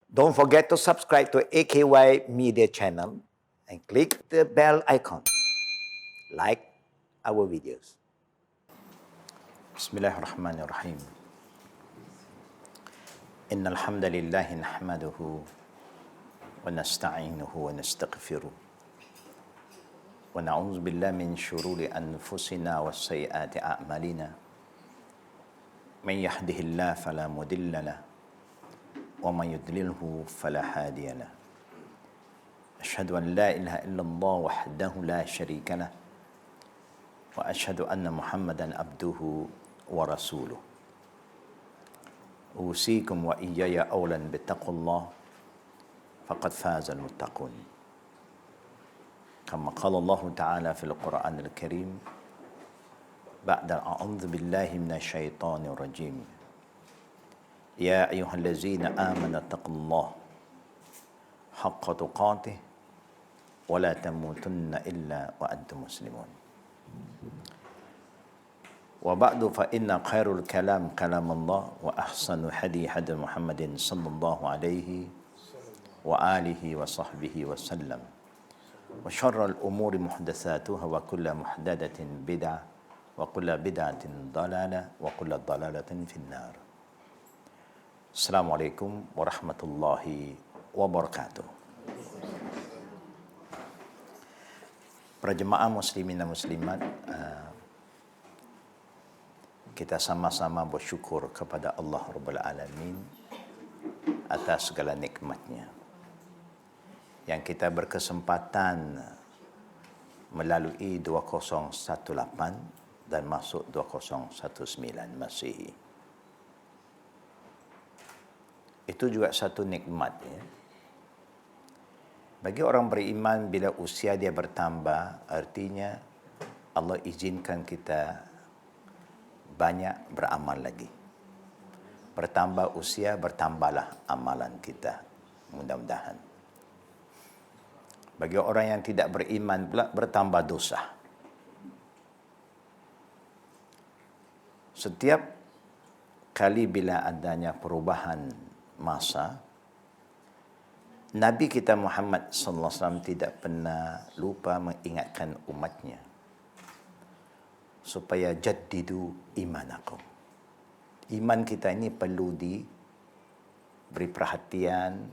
Don't forget to subscribe to AKY Media channel and click the bell icon. Like our videos. Bismillahirrahmanirrahim. Innal hamdalillah nahmaduhu wa nasta'inuhu wa nastaghfiruh. Wa na'udzu billahi min shururi anfusina wa sayyiati a'malina. Man yahdihillahu fala mudilla lahu wa man yudlilhu fala hadiya lahu. Asyhadu an la ilaha illallah wahdahu la syarika lah wa asyhadu anna Muhammadan abduhu wa rasuluh. Usikum wa iyaya awlan bittaqullah faqad faza al-muttaqun. Kama qala Allah Ta'ala fil Qur'an al-Karim ba'da a'udzu billahi minasyaitonir rajim. Ya ayyuhallazina amanu taqullaha haqqa tuqatih wa la tamutunna illa wa antum muslimun. Wa ba'du fa inna khairul kalam kalamullah wa ahsanu hadi hadi Muhammadin sallallahu alaihi wa alihi wa sahbihi wa sallam. Wa syarrul umuri muhdatsatuha wa kullu muhdatsatin bid'ah wa kullu bid'atin dalalah wa kullu dalalatin finnar. Assalamualaikum warahmatullahi wabarakatuh. Para jemaah muslimin dan muslimat, kita sama-sama bersyukur kepada Allah Rabbul Alamin atas segala nikmatnya yang kita berkesempatan melalui 2018 dan masuk 2019 Masihi. Itu juga satu nikmat ya. Bagi orang beriman, bila usia dia bertambah, artinya Allah izinkan kita banyak beramal lagi. Bertambah usia, bertambahlah amalan kita. Mudah-mudahan. Bagi orang yang tidak beriman pula, bertambah dosa. Setiap kali bila adanya perubahan masa, Nabi kita Muhammad sallallahu alaihi wasallam tidak pernah lupa mengingatkan umatnya supaya jaddidu imanakum. Iman kita ini perlu diberi perhatian,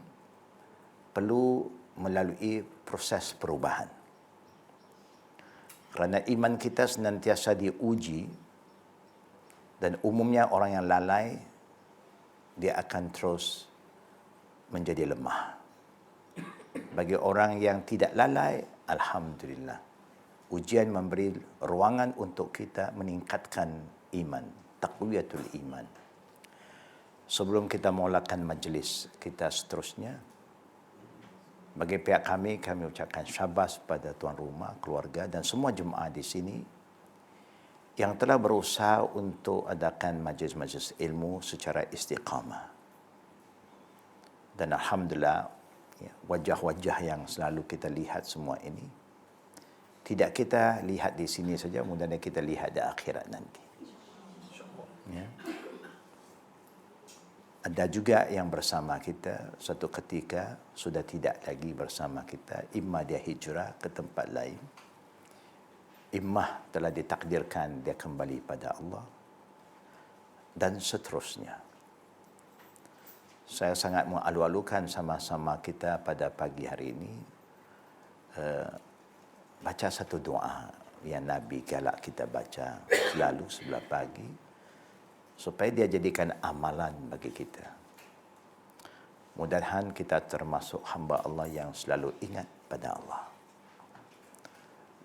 perlu melalui proses perubahan. Kerana iman kita senantiasa diuji dan umumnya orang yang lalai dia akan terus menjadi lemah. Bagi orang yang tidak lalai, alhamdulillah, ujian memberi ruangan untuk kita meningkatkan iman, taqwiyatul iman. Sebelum kita mulakan majlis kita seterusnya, bagi pihak kami ucapkan syabas pada tuan rumah, keluarga dan semua jemaah di sini yang telah berusaha untuk adakan majlis-majlis ilmu secara istiqamah. Dan alhamdulillah, wajah-wajah yang selalu kita lihat semua ini tidak kita lihat di sini saja, mudah-mudahan kita lihat di akhirat nanti. Ya. Ada juga yang bersama kita satu ketika sudah tidak lagi bersama kita, imma dia hijrah ke tempat lain, imma telah ditakdirkan dia kembali pada Allah, dan seterusnya. Saya sangat mengalu-alukan sama-sama kita pada pagi hari ini baca satu doa yang Nabi galak kita baca selalu sebelah pagi supaya dia jadikan amalan bagi kita. Mudah-mudahan kita termasuk hamba Allah yang selalu ingat pada Allah.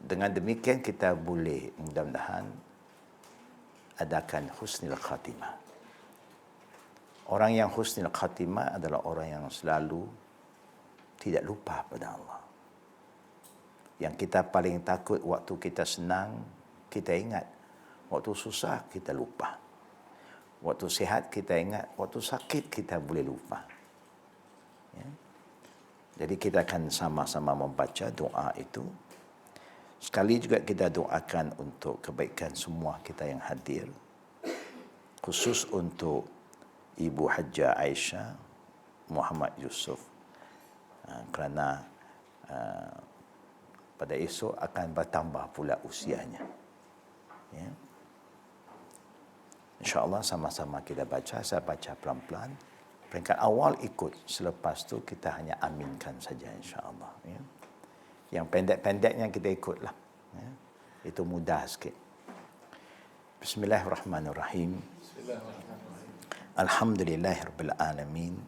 Dengan demikian kita boleh mudah-mudahan adakan husnul khatimah. Orang yang husnul khatimah adalah orang yang selalu tidak lupa pada Allah. Yang kita paling takut waktu kita senang, kita ingat. Waktu susah, kita lupa. Waktu sihat, kita ingat. Waktu sakit, kita boleh lupa. Ya. Jadi kita akan sama-sama membaca doa itu. Sekali juga kita doakan untuk kebaikan semua kita yang hadir. Khusus untuk Ibu Hajjah Aisyah, Muhammad Yusof. Kerana pada esok akan bertambah pula usianya. Ya. InsyaAllah sama-sama kita baca. Saya baca pelan-pelan. Peringkat awal ikut. Selepas tu kita hanya aminkan saja insyaAllah. Ya. Yang pendek-pendeknya kita ikutlah. Ya. Itu mudah sikit. Bismillahirrahmanirrahim. Alhamdulillahirabbil alamin.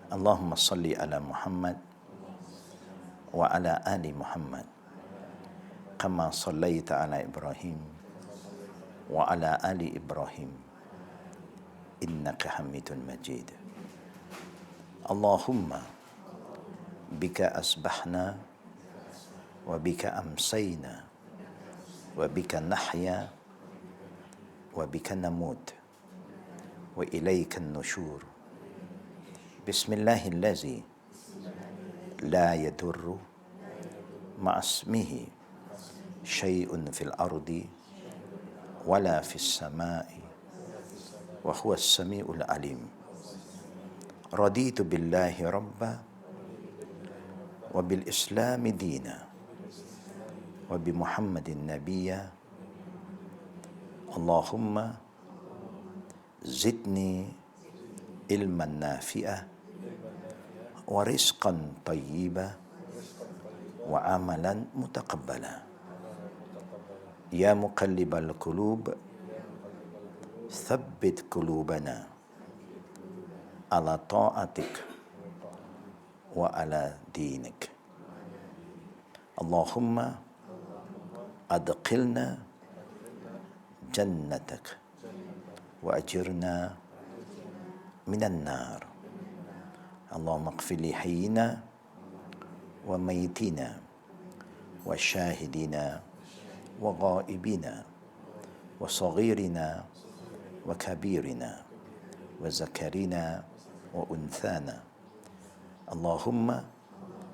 Allahumma salli ala Muhammad wa ala ali Muhammad kama sallaita ala Ibrahim wa ala ali Ibrahim innaka Hamidun Majid. Allahumma bika asbahna wa bika amsayna wa bika nahya wa bika namut wa ilayka an-nushur. Bismillahillazi la yadurru ma'asmihi syai'un fil ardi wala fis sama'i wa huwa as-sami'ul alim. Raditu billahi rabba wa bil islami dina wa bi Muhammadin nabiyya. Allahumma zidni ilman nafi'ah wa rizqan tayyiba wa amalan mutaqabbala. Ya muqallibal qulub thabbit qulubana ala ta'atik wa ala dinik. Allahumma adqilna jannatak wa ajirna minan nar. Allahumma ighfir li hayyina wa mayyitina wa syahidina wa ghaibina wa saghirina wa kabirina wa zakarina wa unthana. Allahumma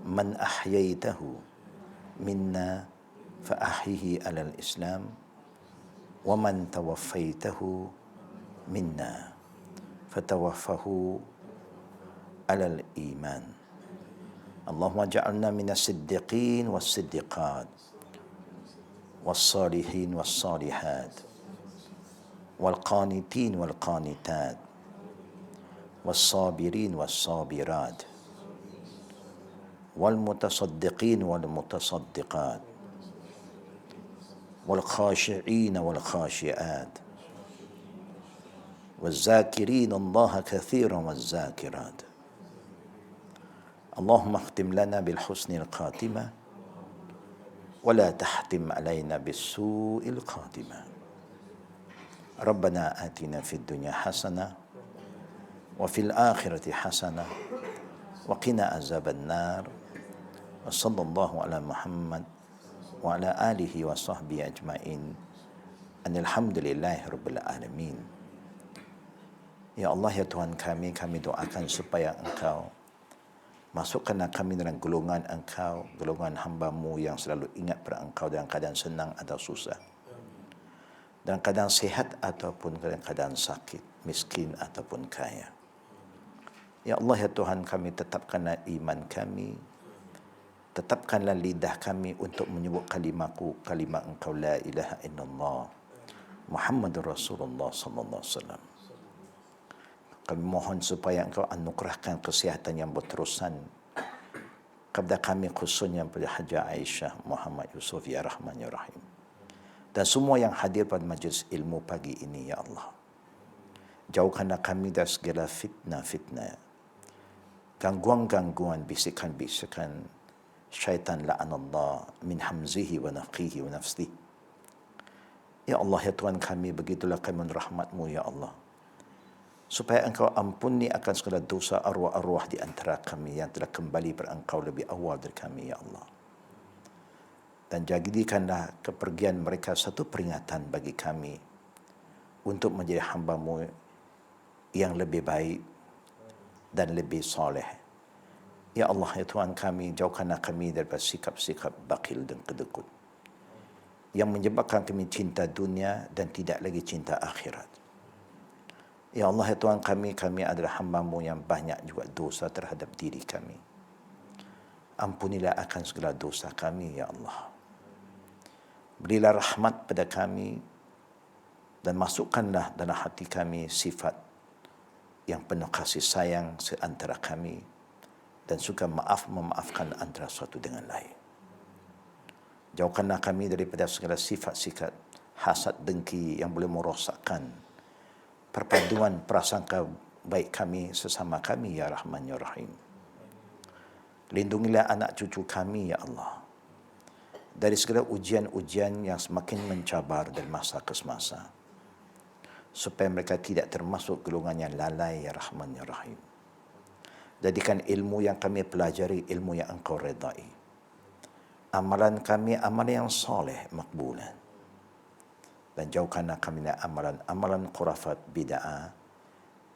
man ahyaytahu minna fa ahyihi alal islam wa man tawaffaytahu minna fatawaffahu alal iman. Allahumma ja'alna minas siddiqin was siddiqat was salihin was salihat wal qanitin wal qanitat was sabirin was sabirat wal mutasaddiqin wal mutasaddiqat wal khashi'in wal khashi'at wal zakirin Allah kathiran wal zakirat. Allahumma akhtim lana bil husnil khatimah wa la tahtim alaina bis su'il khatimah. Rabbana atina fid dunya hasanah wa fil akhirati hasanah wa qina azaban nar. Wa sallallahu ala Muhammad wa ala alihi wa sahbihi ajma'in. Alhamdulillahi rabbil alamin. Ya Allah, ya Tuhan kami doakan supaya Engkau masukkanlah kami dalam golongan Engkau, golongan hamba-Mu yang selalu ingat pada Engkau dalam keadaan senang atau susah, dalam keadaan sehat ataupun dalam keadaan sakit, miskin ataupun kaya. Ya Allah, ya Tuhan kami, tetapkanlah iman kami, tetapkanlah lidah kami untuk menyebut kalimat Engkau la ilaha illallah Muhammadur Rasulullah sallallahu alaihi wasallam. Kami mohon supaya Engkau anugerahkan kesihatan yang berterusan kepada kami, khususnya pada Hajah Aisyah Muhammad Yusof, ya Rahman ya Rahim, dan semua yang hadir pada majlis ilmu pagi ini. Ya Allah, jauhkanlah kami dari segala fitnah-fitnah, gangguan-gangguan, bisikan-bisikan syaitan la'anallah min hamzihi wa naqihi wa nafsihi. Ya Allah, ya Tuhan kami, begitulah kami rahmat-Mu ya Allah, supaya Engkau ampuni akan segala dosa arwah-arwah di antara kami yang telah kembali pada Engkau lebih awal dari kami, ya Allah. Dan jadikanlah kepergian mereka satu peringatan bagi kami untuk menjadi hamba-Mu yang lebih baik dan lebih soleh. Ya Allah, ya Tuhan kami, jauhkanlah kami daripada sikap-sikap bakil dan kedekut yang menyebabkan kami cinta dunia dan tidak lagi cinta akhirat. Ya Allah, ya Tuhan kami adalah hamba-Mu yang banyak juga dosa terhadap diri kami. Ampunilah akan segala dosa kami, ya Allah. Berilah rahmat pada kami dan masukkanlah dalam hati kami sifat yang penuh kasih sayang seantara kami dan suka memaafkan antara satu dengan lain. Jauhkanlah kami daripada segala sifat-sifat hasad dengki yang boleh merosakkan perpaduan prasangka baik kami sesama kami, ya Rahman ya Rahim. Lindungilah anak cucu kami, ya Allah, dari segala ujian-ujian yang semakin mencabar dari masa ke semasa, supaya mereka tidak termasuk golongan yang lalai, ya Rahman ya Rahim. Jadikan ilmu yang kami pelajari ilmu yang Engkau redai. Amalan kami amalan yang soleh makbulan. Dan jauhkanlah kami dari amalan-amalan khurafat bid'ah,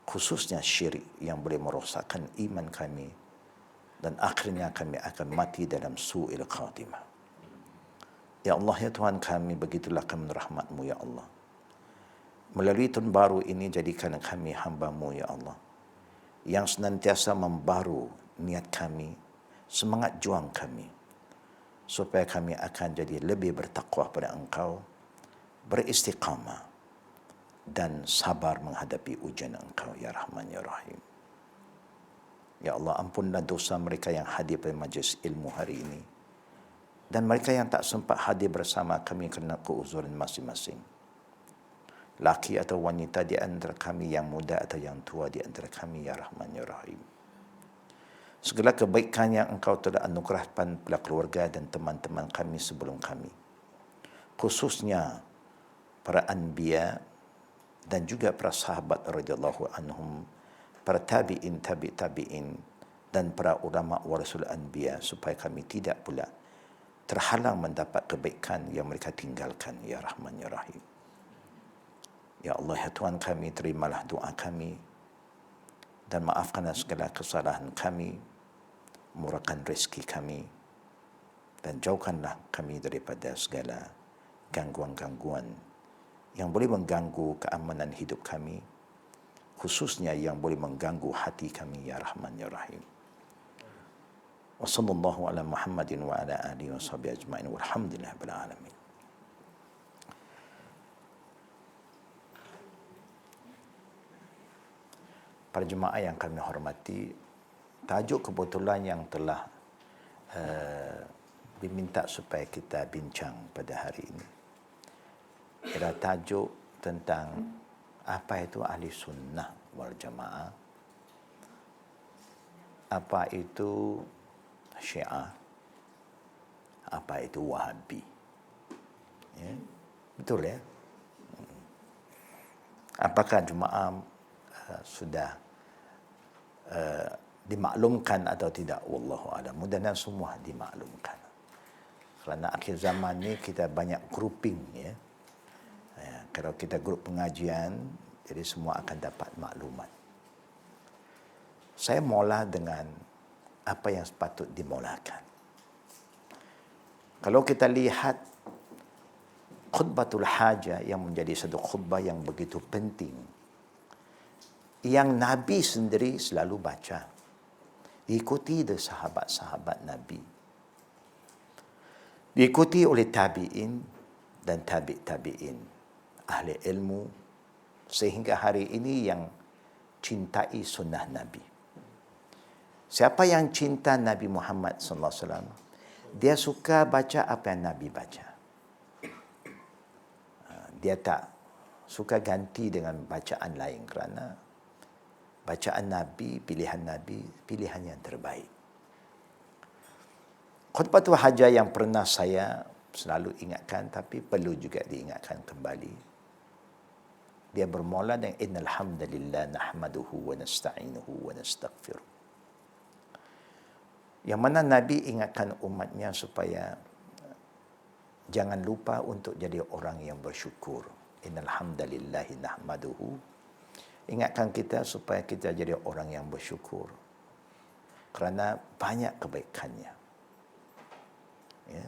khususnya syirik yang boleh merosakkan iman kami dan akhirnya kami akan mati dalam su'il khatimah. Ya Allah, ya Tuhan kami, begitulah kami rahmat-Mu, ya Allah. Melalui tahun baru ini, jadikan kami hamba-Mu, ya Allah, yang senantiasa membaru niat kami, semangat juang kami, supaya kami akan jadi lebih bertakwa pada Engkau, beristiqamah dan sabar menghadapi ujian Engkau, ya Rahman ya Rahim. Ya Allah, ampunlah dosa mereka yang hadir pada majlis ilmu hari ini dan mereka yang tak sempat hadir bersama kami kerana keuzuran masing-masing. Laki atau wanita di antara kami, yang muda atau yang tua di antara kami, ya Rahman ya Rahim. Segala kebaikan yang Engkau telah anugerahkan pada keluarga dan teman-teman kami sebelum kami, khususnya para anbiya dan juga para sahabat radhiyallahu anhum, para tabi'in, tabi'in dan para ulama warasul anbiya, supaya kami tidak pula terhalang mendapat kebaikan yang mereka tinggalkan, ya Rahman ya Rahim. Ya Allah, ya Tuhan kami, terimalah doa kami dan maafkanlah segala kesalahan kami, murahkan rezeki kami dan jauhkanlah kami daripada segala gangguan-gangguan yang boleh mengganggu keamanan hidup kami, khususnya yang boleh mengganggu hati kami, ya Rahman ya Rahim. Wa sallallahu ala Muhammadin wa ala alihi wa sahbihi ajma'in walhamdulillahi rabbil alamin. Para jemaah yang kami hormati, tajuk kebetulan yang telah diminta supaya kita bincang pada hari ini ialah tajuk tentang apa itu ahli sunnah wal jamaah, apa itu syiah, apa itu wahabi. Ya, betul ya? Apakah jemaah sudah dimaklumkan atau tidak? Wallahu a'lam. Mudah-mudahan semua dimaklumkan. Kerana akhir zaman ni kita banyak grouping, ya. Kalau kita grup pengajian, jadi semua akan dapat maklumat. Saya mula dengan apa yang sepatut dimulakan. Kalau kita lihat khutbatul hajah yang menjadi satu khutbah yang begitu penting, yang Nabi sendiri selalu baca, diikuti oleh sahabat-sahabat Nabi, diikuti oleh tabi'in dan tabi'in, ahli ilmu, sehingga hari ini yang cintai sunnah Nabi. Siapa yang cinta Nabi Muhammad sallallahu alaihi wasallam, dia suka baca apa yang Nabi baca. Dia tak suka ganti dengan bacaan lain, kerana bacaan Nabi, pilihan yang terbaik. Khutbatul hajah yang pernah saya selalu ingatkan, tapi perlu juga diingatkan kembali. Dia bermula dengan innal hamdalillah nahmaduhu wa nasta'inuhu wa nastaghfiruh. Yang mana Nabi ingatkan umatnya supaya jangan lupa untuk jadi orang yang bersyukur. Innal hamdalillahi nahmaduhu. Ingatkan kita supaya kita jadi orang yang bersyukur, kerana banyak kebaikannya. Ya.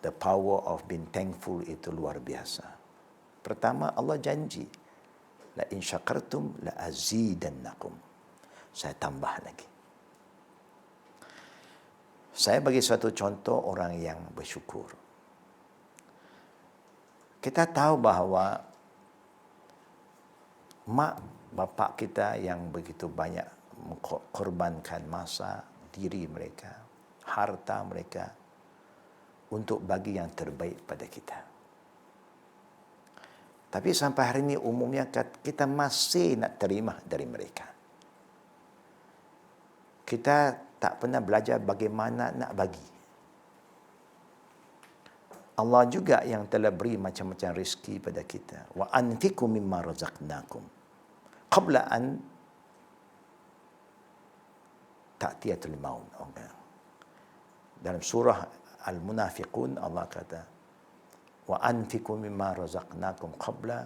The power of being thankful itu luar biasa. Pertama, Allah janji La in syakartum la azidannakum. Saya tambah lagi. Saya bagi suatu contoh orang yang bersyukur. Kita tahu bahawa mak bapak kita yang begitu banyak mengorbankan masa, diri mereka, harta mereka untuk bagi yang terbaik pada kita. Tapi sampai hari ini umumnya kita masih nak terima dari mereka. Kita tak pernah belajar bagaimana nak bagi. Allah juga yang telah beri macam-macam rezeki pada kita. Wa anfiqu mimma razaqnakum qabla an ta'tiyatul maut. Dalam surah Al-Munafiqun Allah kata, wa anfiqu mimma razaqnakum qabla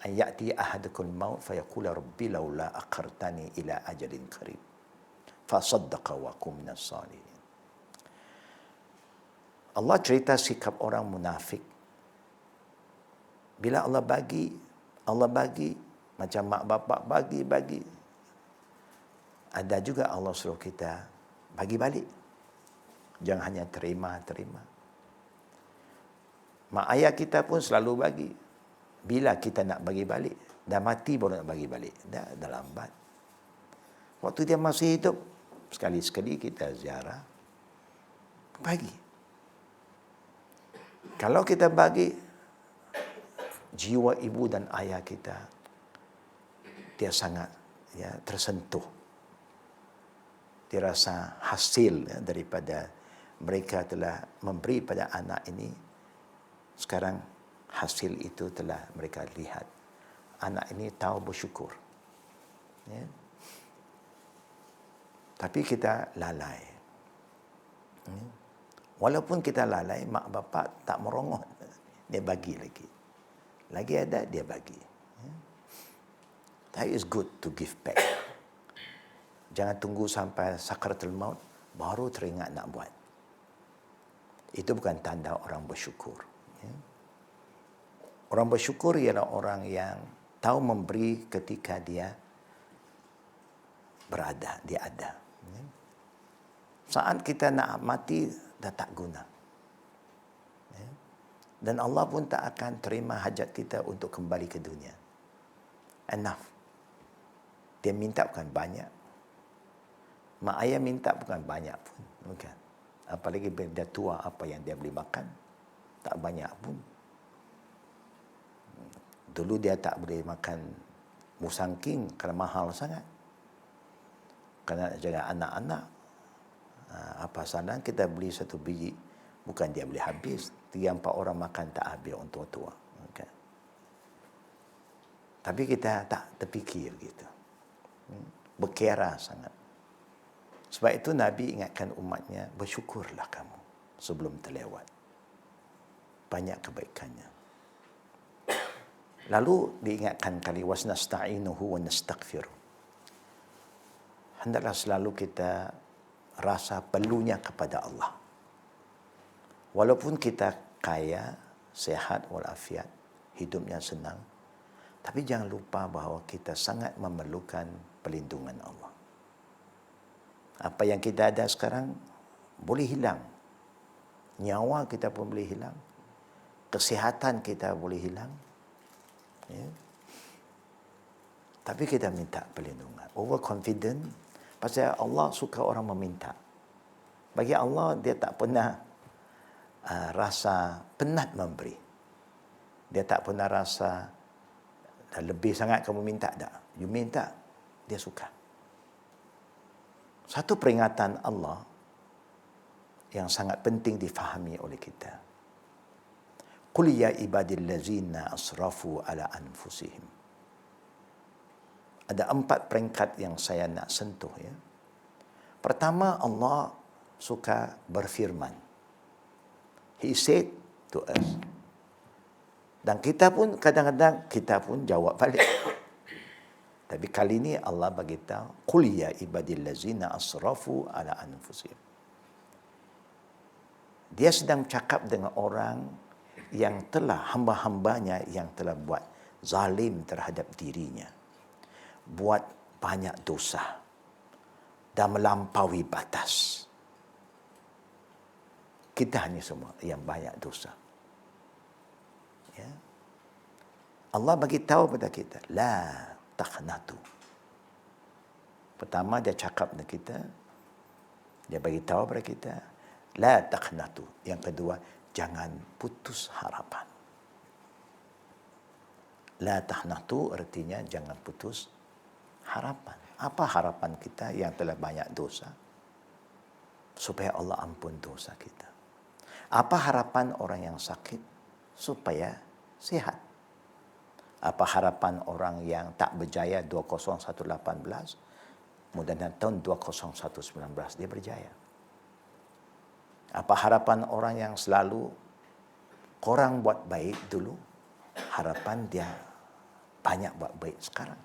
an ya'ti ahadakum maut fayaqula rabbi laula akhartani ila ajalin qarib fasaddaqa wa kum minas salihin. Allah cerita sikap orang munafik. Bila Allah bagi macam mak bapak bagi. Ada juga Allah suruh kita bagi balik. Jangan hanya terima. Mak ayah kita pun selalu bagi. Bila kita nak bagi balik? Dah mati baru nak bagi balik. Dah lambat. Waktu dia masih hidup, sekali-sekali kita ziarah. Bagi. Kalau kita bagi, jiwa ibu dan ayah kita, dia sangat tersentuh. Dia rasa hasil daripada mereka telah memberi pada anak ini. Sekarang hasil itu telah mereka lihat. Anak ini tahu bersyukur. Ya. Tapi kita lalai. Ya. Walaupun kita lalai, mak bapak tak merongot. Dia bagi lagi. Lagi ada, dia bagi. That is good to give back. Jangan tunggu sampai sakaratul maut, baru teringat nak buat. Itu bukan tanda orang bersyukur. Orang bersyukur ialah orang yang tahu memberi ketika dia berada, dia ada. Saat kita nak mati, dah tak guna. Dan Allah pun tak akan terima hajat kita untuk kembali ke dunia. Enough. Dia minta bukan banyak. Mak ayah minta bukan banyak pun. Bukan. Apalagi bila dia tua, apa yang dia boleh makan, tak banyak pun. Dulu dia tak boleh makan musang king kerana mahal sangat. Kerana nak jaga anak-anak. Apa salah kita beli satu biji, bukan dia boleh habis. 3-4 orang makan tak habis untuk tua. Okay. Tapi kita tak terfikir gitu. Berkira sangat. Sebab itu Nabi ingatkan umatnya, bersyukurlah kamu sebelum terlewat. Banyak kebaikannya. Lalu diingatkan kali wasnasta'inuhu wa nastaghfiruh. Hendaklah selalu kita rasa perlunya kepada Allah. Walaupun kita kaya, sehat walafiat, hidupnya senang, tapi jangan lupa bahawa kita sangat memerlukan perlindungan Allah. Apa yang kita ada sekarang boleh hilang. Nyawa kita pun boleh hilang. Kesihatan kita boleh hilang. Ya. Tapi kita minta perlindungan. Overconfident. Pasal Allah suka orang meminta. Bagi Allah, dia tak pernah rasa penat memberi. Dia tak pernah rasa lebih sangat kamu minta tak. You minta, dia suka. Satu peringatan Allah yang sangat penting difahami oleh kita. Qul ya ibadillazina asrafu ala anfusihim. Ada 4 peringkat yang saya nak sentuh. Ya. Pertama, Allah suka berfirman. He said to us. Dan kita pun kadang-kadang kita pun jawab balik. Tapi kali ini Allah bagi tahu, qul ya ibadillazina asrafu ala anfusihim. Dia sedang cakap dengan orang yang telah hamba-hambanya yang telah buat zalim terhadap dirinya, buat banyak dosa dan melampaui batas. Kita hanya semua yang banyak dosa. Ya. Allah bagi tahu pada kita, la taqnatu. Pertama dia cakap dengan kita, dia bagi tahu pada kita, la taqnatu. Yang kedua, jangan putus harapan. La taqnatu artinya jangan putus harapan. Apa harapan kita yang telah banyak dosa? Supaya Allah ampun dosa kita. Apa harapan orang yang sakit? Supaya sihat. Apa harapan orang yang tak berjaya 2018? Mudah-mudahan tahun 2019 dia berjaya. Apa harapan orang yang selalu korang buat baik dulu? Harapan dia banyak buat baik sekarang.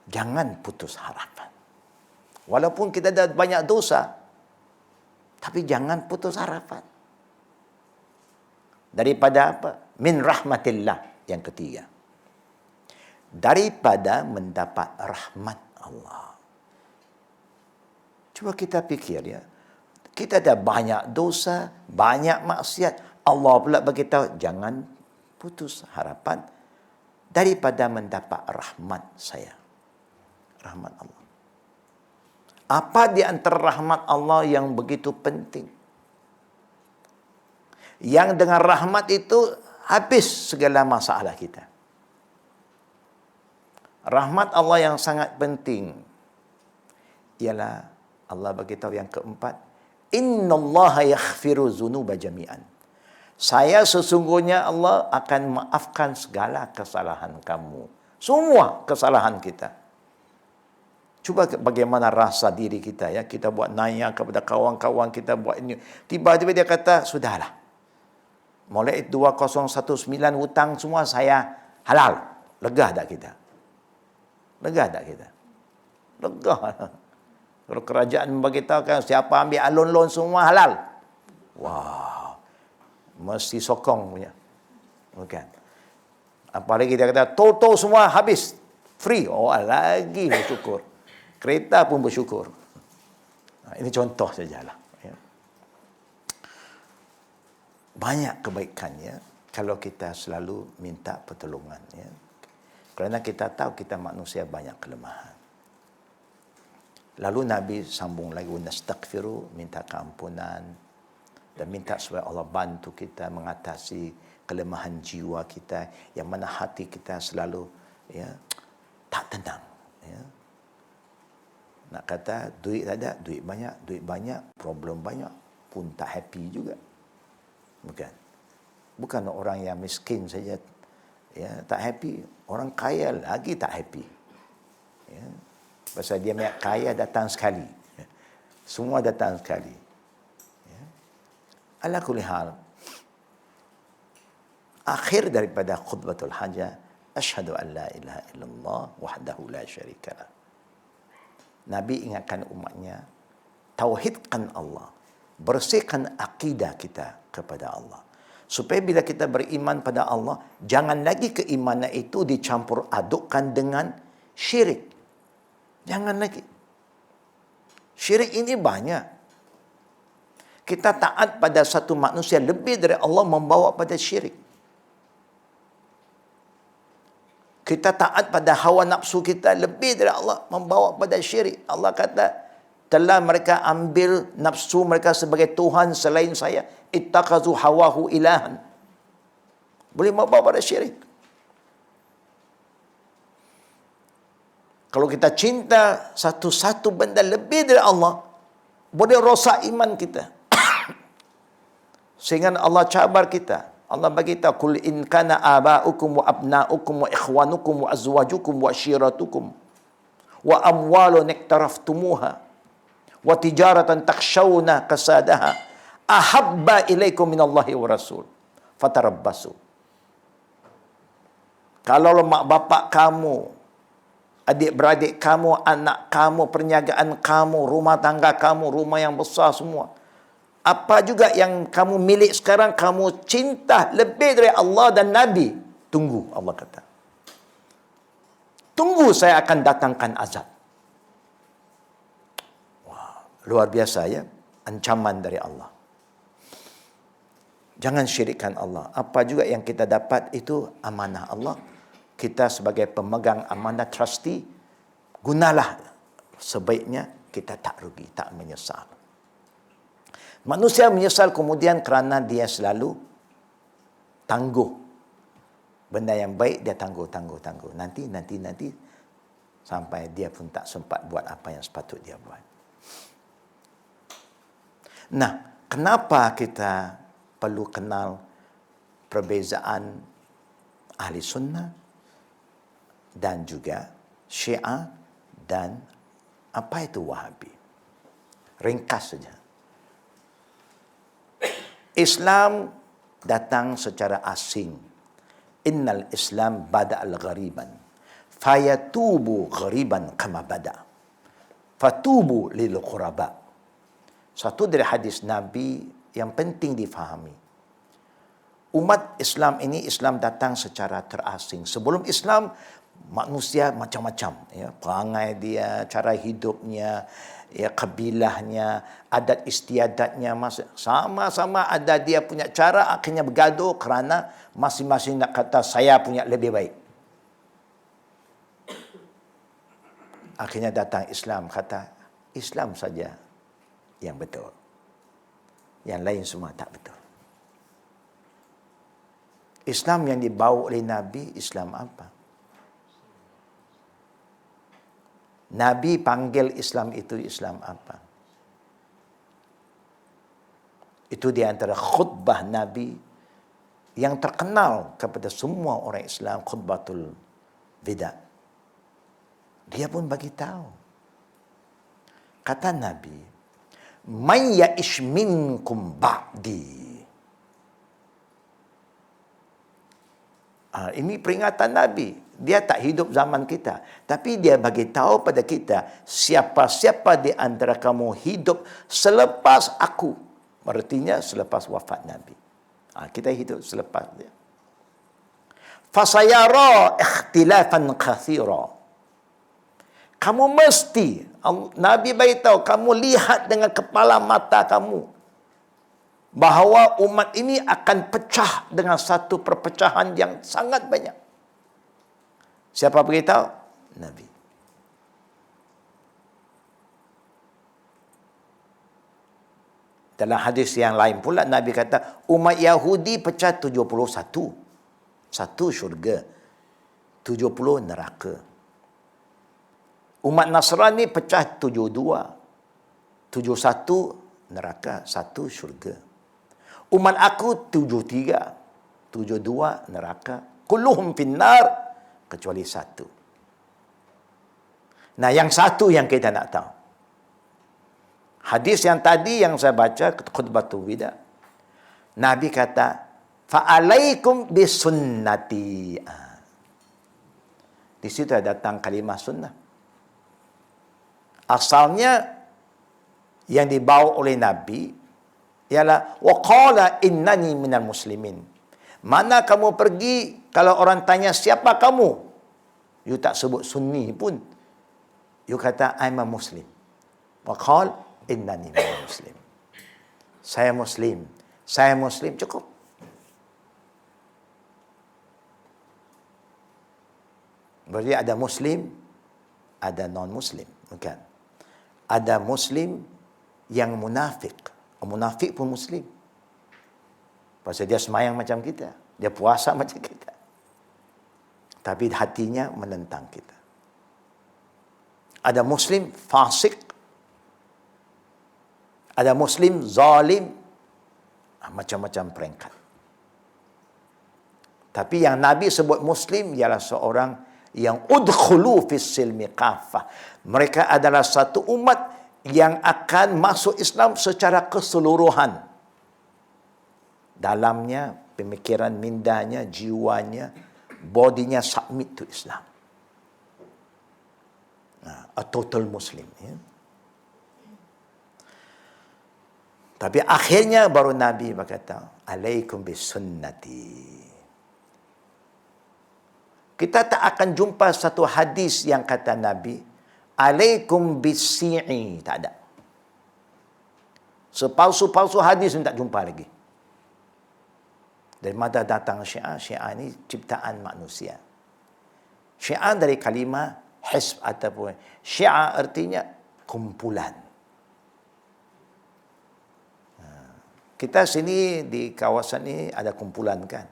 Jangan putus harapan. Walaupun kita dah banyak dosa, tapi jangan putus harapan. Daripada apa? Min rahmatillah. Yang ketiga. Daripada mendapat rahmat Allah. Cuba kita fikir ya. Kita dah banyak dosa, banyak maksiat. Allah pula beritahu, jangan putus harapan daripada mendapat rahmat saya. Rahmat Allah. Apa di antara rahmat Allah yang begitu penting? Yang dengan rahmat itu habis segala masalah kita. Rahmat Allah yang sangat penting ialah Allah beritahu yang keempat, innallaha yaghfiru dzunuba jami'an. Saya sesungguhnya Allah akan maafkan segala kesalahan kamu. Semua kesalahan kita. Cuba bagaimana rasa diri kita ya. Kita buat nanya kepada kawan-kawan kita buat ini. Tiba-tiba dia kata, sudahlah. Mulai 2019 hutang semua saya halal. Lega tak kita? Lega tak kita? Lega. Kalau kerajaan memberitahukan siapa ambil alon-lon semua halal. Wah. Mesti sokong punya. Bukan. Apalagi dia kata, toto semua habis. Free. Oh, lagi bersyukur. Kereta pun bersyukur. Ini contoh sajalah. Ya. Banyak kebaikannya kalau kita selalu minta pertolongan. Ya. Kerana kita tahu kita manusia banyak kelemahan. Lalu Nabi sambung lagi, nastaghfiru, minta keampunan. Dan minta supaya Allah bantu kita mengatasi kelemahan jiwa kita. Yang mana hati kita selalu ya, tak tenang. Ya. Nak kata duit ada, duit banyak, problem banyak pun tak happy juga. Bukan. Bukan orang yang miskin saja ya, tak happy. Orang kaya lagi tak happy. Ya. Pasal dia kaya datang sekali. Ya. Semua datang sekali. Ya. Ala kulli hal. Akhir daripada khutbatul hajah, asyhadu an la ilaha illallah wahdahu la syarikalah. Nabi ingatkan umatnya, tauhidkan Allah, bersihkan akidah kita kepada Allah. Supaya bila kita beriman pada Allah, jangan lagi keimanan itu dicampur adukkan dengan syirik. Jangan lagi. Syirik ini banyak. Kita taat pada satu manusia lebih dari Allah membawa pada syirik. Kita taat pada hawa nafsu kita lebih dari Allah membawa pada syirik. Allah kata, telah mereka ambil nafsu mereka sebagai Tuhan selain saya. Ittakazu hawahu ilahan. Boleh membawa pada syirik. Kalau kita cinta satu-satu benda lebih dari Allah, boleh rosak iman kita. Sehingga Allah cabar kita. Allah bagi tahu, kul in kana aba'ukum wa abna'ukum wa ikhwanukum wa azwajukum wa ashiratukum wa amwalun iktaraftumuha wa tijaratan takshawna kasadaha ahabba ilaikum minallahi wa rasul fatarabbasu. Kalau mak bapak kamu, adik-beradik kamu, anak kamu, perniagaan kamu, rumah tangga kamu, rumah yang besar semua, apa juga yang kamu milik sekarang, kamu cinta lebih dari Allah dan Nabi, Tunggu, Allah kata. Tunggu, saya akan datangkan azab. Wah, luar biasa ya, ancaman dari Allah. Jangan syirikkan Allah. Apa juga yang kita dapat itu amanah Allah. Kita sebagai pemegang amanah, trustee, gunalah sebaiknya, kita tak rugi, tak menyesal. Manusia menyesal kemudian kerana dia selalu tangguh. Benda yang baik dia tangguh. Nanti. Sampai dia pun tak sempat buat apa yang sepatut dia buat. Nah, kenapa kita perlu kenal perbezaan ahli sunnah dan juga Syiah dan apa itu Wahabi? Ringkas saja. Islam datang secara asing. Innal Islam bada'al ghariban. Fayatubu ghariban kama bada. Fatubu lil quraba. Satu dari hadis Nabi yang penting difahami. Umat Islam ini, Islam datang secara terasing. Sebelum Islam, manusia macam-macam. Ya, perangai dia, cara hidupnya, ya, kabilahnya, adat istiadatnya, sama-sama ada dia punya cara, akhirnya bergaduh kerana masing-masing nak kata saya punya lebih baik. Akhirnya datang Islam, kata Islam saja yang betul. Yang lain semua tak betul. Islam yang dibawa oleh Nabi, Islam apa? Nabi panggil Islam itu Islam apa? Itu di antara khutbah Nabi yang terkenal kepada semua orang Islam, khutbatul wida. Dia pun bagi tahu. Kata Nabi, "Man ya'ish minkum ba'di." Ini peringatan Nabi. Dia tak hidup zaman kita. Tapi dia bagi tahu pada kita, siapa-siapa di antara kamu hidup selepas aku. Artinya selepas wafat Nabi. Kita hidup selepas dia. Fasayara ikhtilafan kathira. Kamu mesti, Nabi beritahu, kamu lihat dengan kepala mata kamu, bahawa umat ini akan pecah dengan satu perpecahan yang sangat banyak. Siapa beritahu? Nabi. Dalam hadis yang lain pula, Nabi kata, umat Yahudi pecah 71. Satu syurga, 70 neraka. Umat Nasrani pecah 72. 71 neraka, 1 syurga. Umat aku 73. 72 neraka. Kulluhum finnar, kecuali 1. Nah, yang 1 yang kita nak tahu. Hadis yang tadi yang saya baca, khutbatul wida. Nabi kata, "Fa'alaikum bisunnati." Di situ datang kalimah sunnah. Asalnya yang dibawa oleh Nabi ialah wa qala innani minal muslimin. Mana kamu pergi, kalau orang tanya siapa kamu, you tak sebut sunni pun, you kata I'm a muslim. Wa qala innani minal muslim. Saya muslim. Saya muslim, cukup. Berarti ada muslim, ada non-muslim, bukan? Ada muslim yang munafik. Munafik pun muslim. Pasal dia semayang macam kita, dia puasa macam kita, tapi hatinya menentang kita. Ada muslim fasik, ada muslim zalim, macam-macam peringkat. Tapi yang Nabi sebut muslim ialah seorang yang udkhulu fis silmi kafah. Mereka adalah satu umat yang akan masuk Islam secara keseluruhan. Dalamnya, pemikiran mindanya, jiwanya, bodinya submit to Islam. A total Muslim. Ya. Tapi akhirnya baru Nabi berkata, "Alaikum bisunnati." Kita tak akan jumpa satu hadis yang kata Nabi, alaikum bisi'i. Tak ada. Sepalsu-palsu hadis ni tak jumpa lagi. Dari mana datang Syiah? Syiah ini ciptaan manusia. Syiah dari kalimah hisb ataupun Syiah artinya kumpulan. Kita sini di kawasan ini ada kumpulan kan.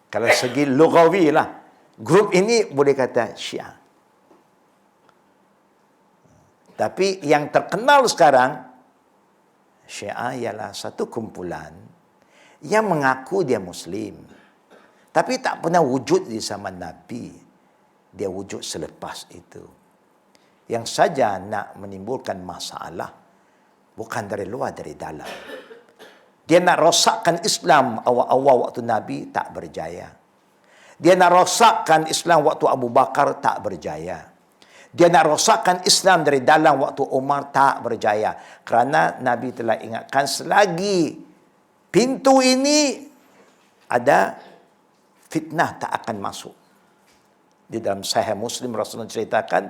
Kalau segi lugawi lah, grup ini boleh kata Syiah. Tapi yang terkenal sekarang, Syiah ialah satu kumpulan yang mengaku dia Muslim. Tapi tak pernah wujud di zaman Nabi. Dia wujud selepas itu. Yang saja nak menimbulkan masalah, bukan dari luar, dari dalam. Dia nak rosakkan Islam awal-awal waktu Nabi, tak berjaya. Dia nak rosakkan Islam waktu Abu Bakar, tak berjaya. Dia nak rosakkan Islam dari dalam waktu Umar, tak berjaya. Kerana Nabi telah ingatkan, selagi pintu ini ada, fitnah tak akan masuk. Di dalam Sahih Muslim, Rasulullah ceritakan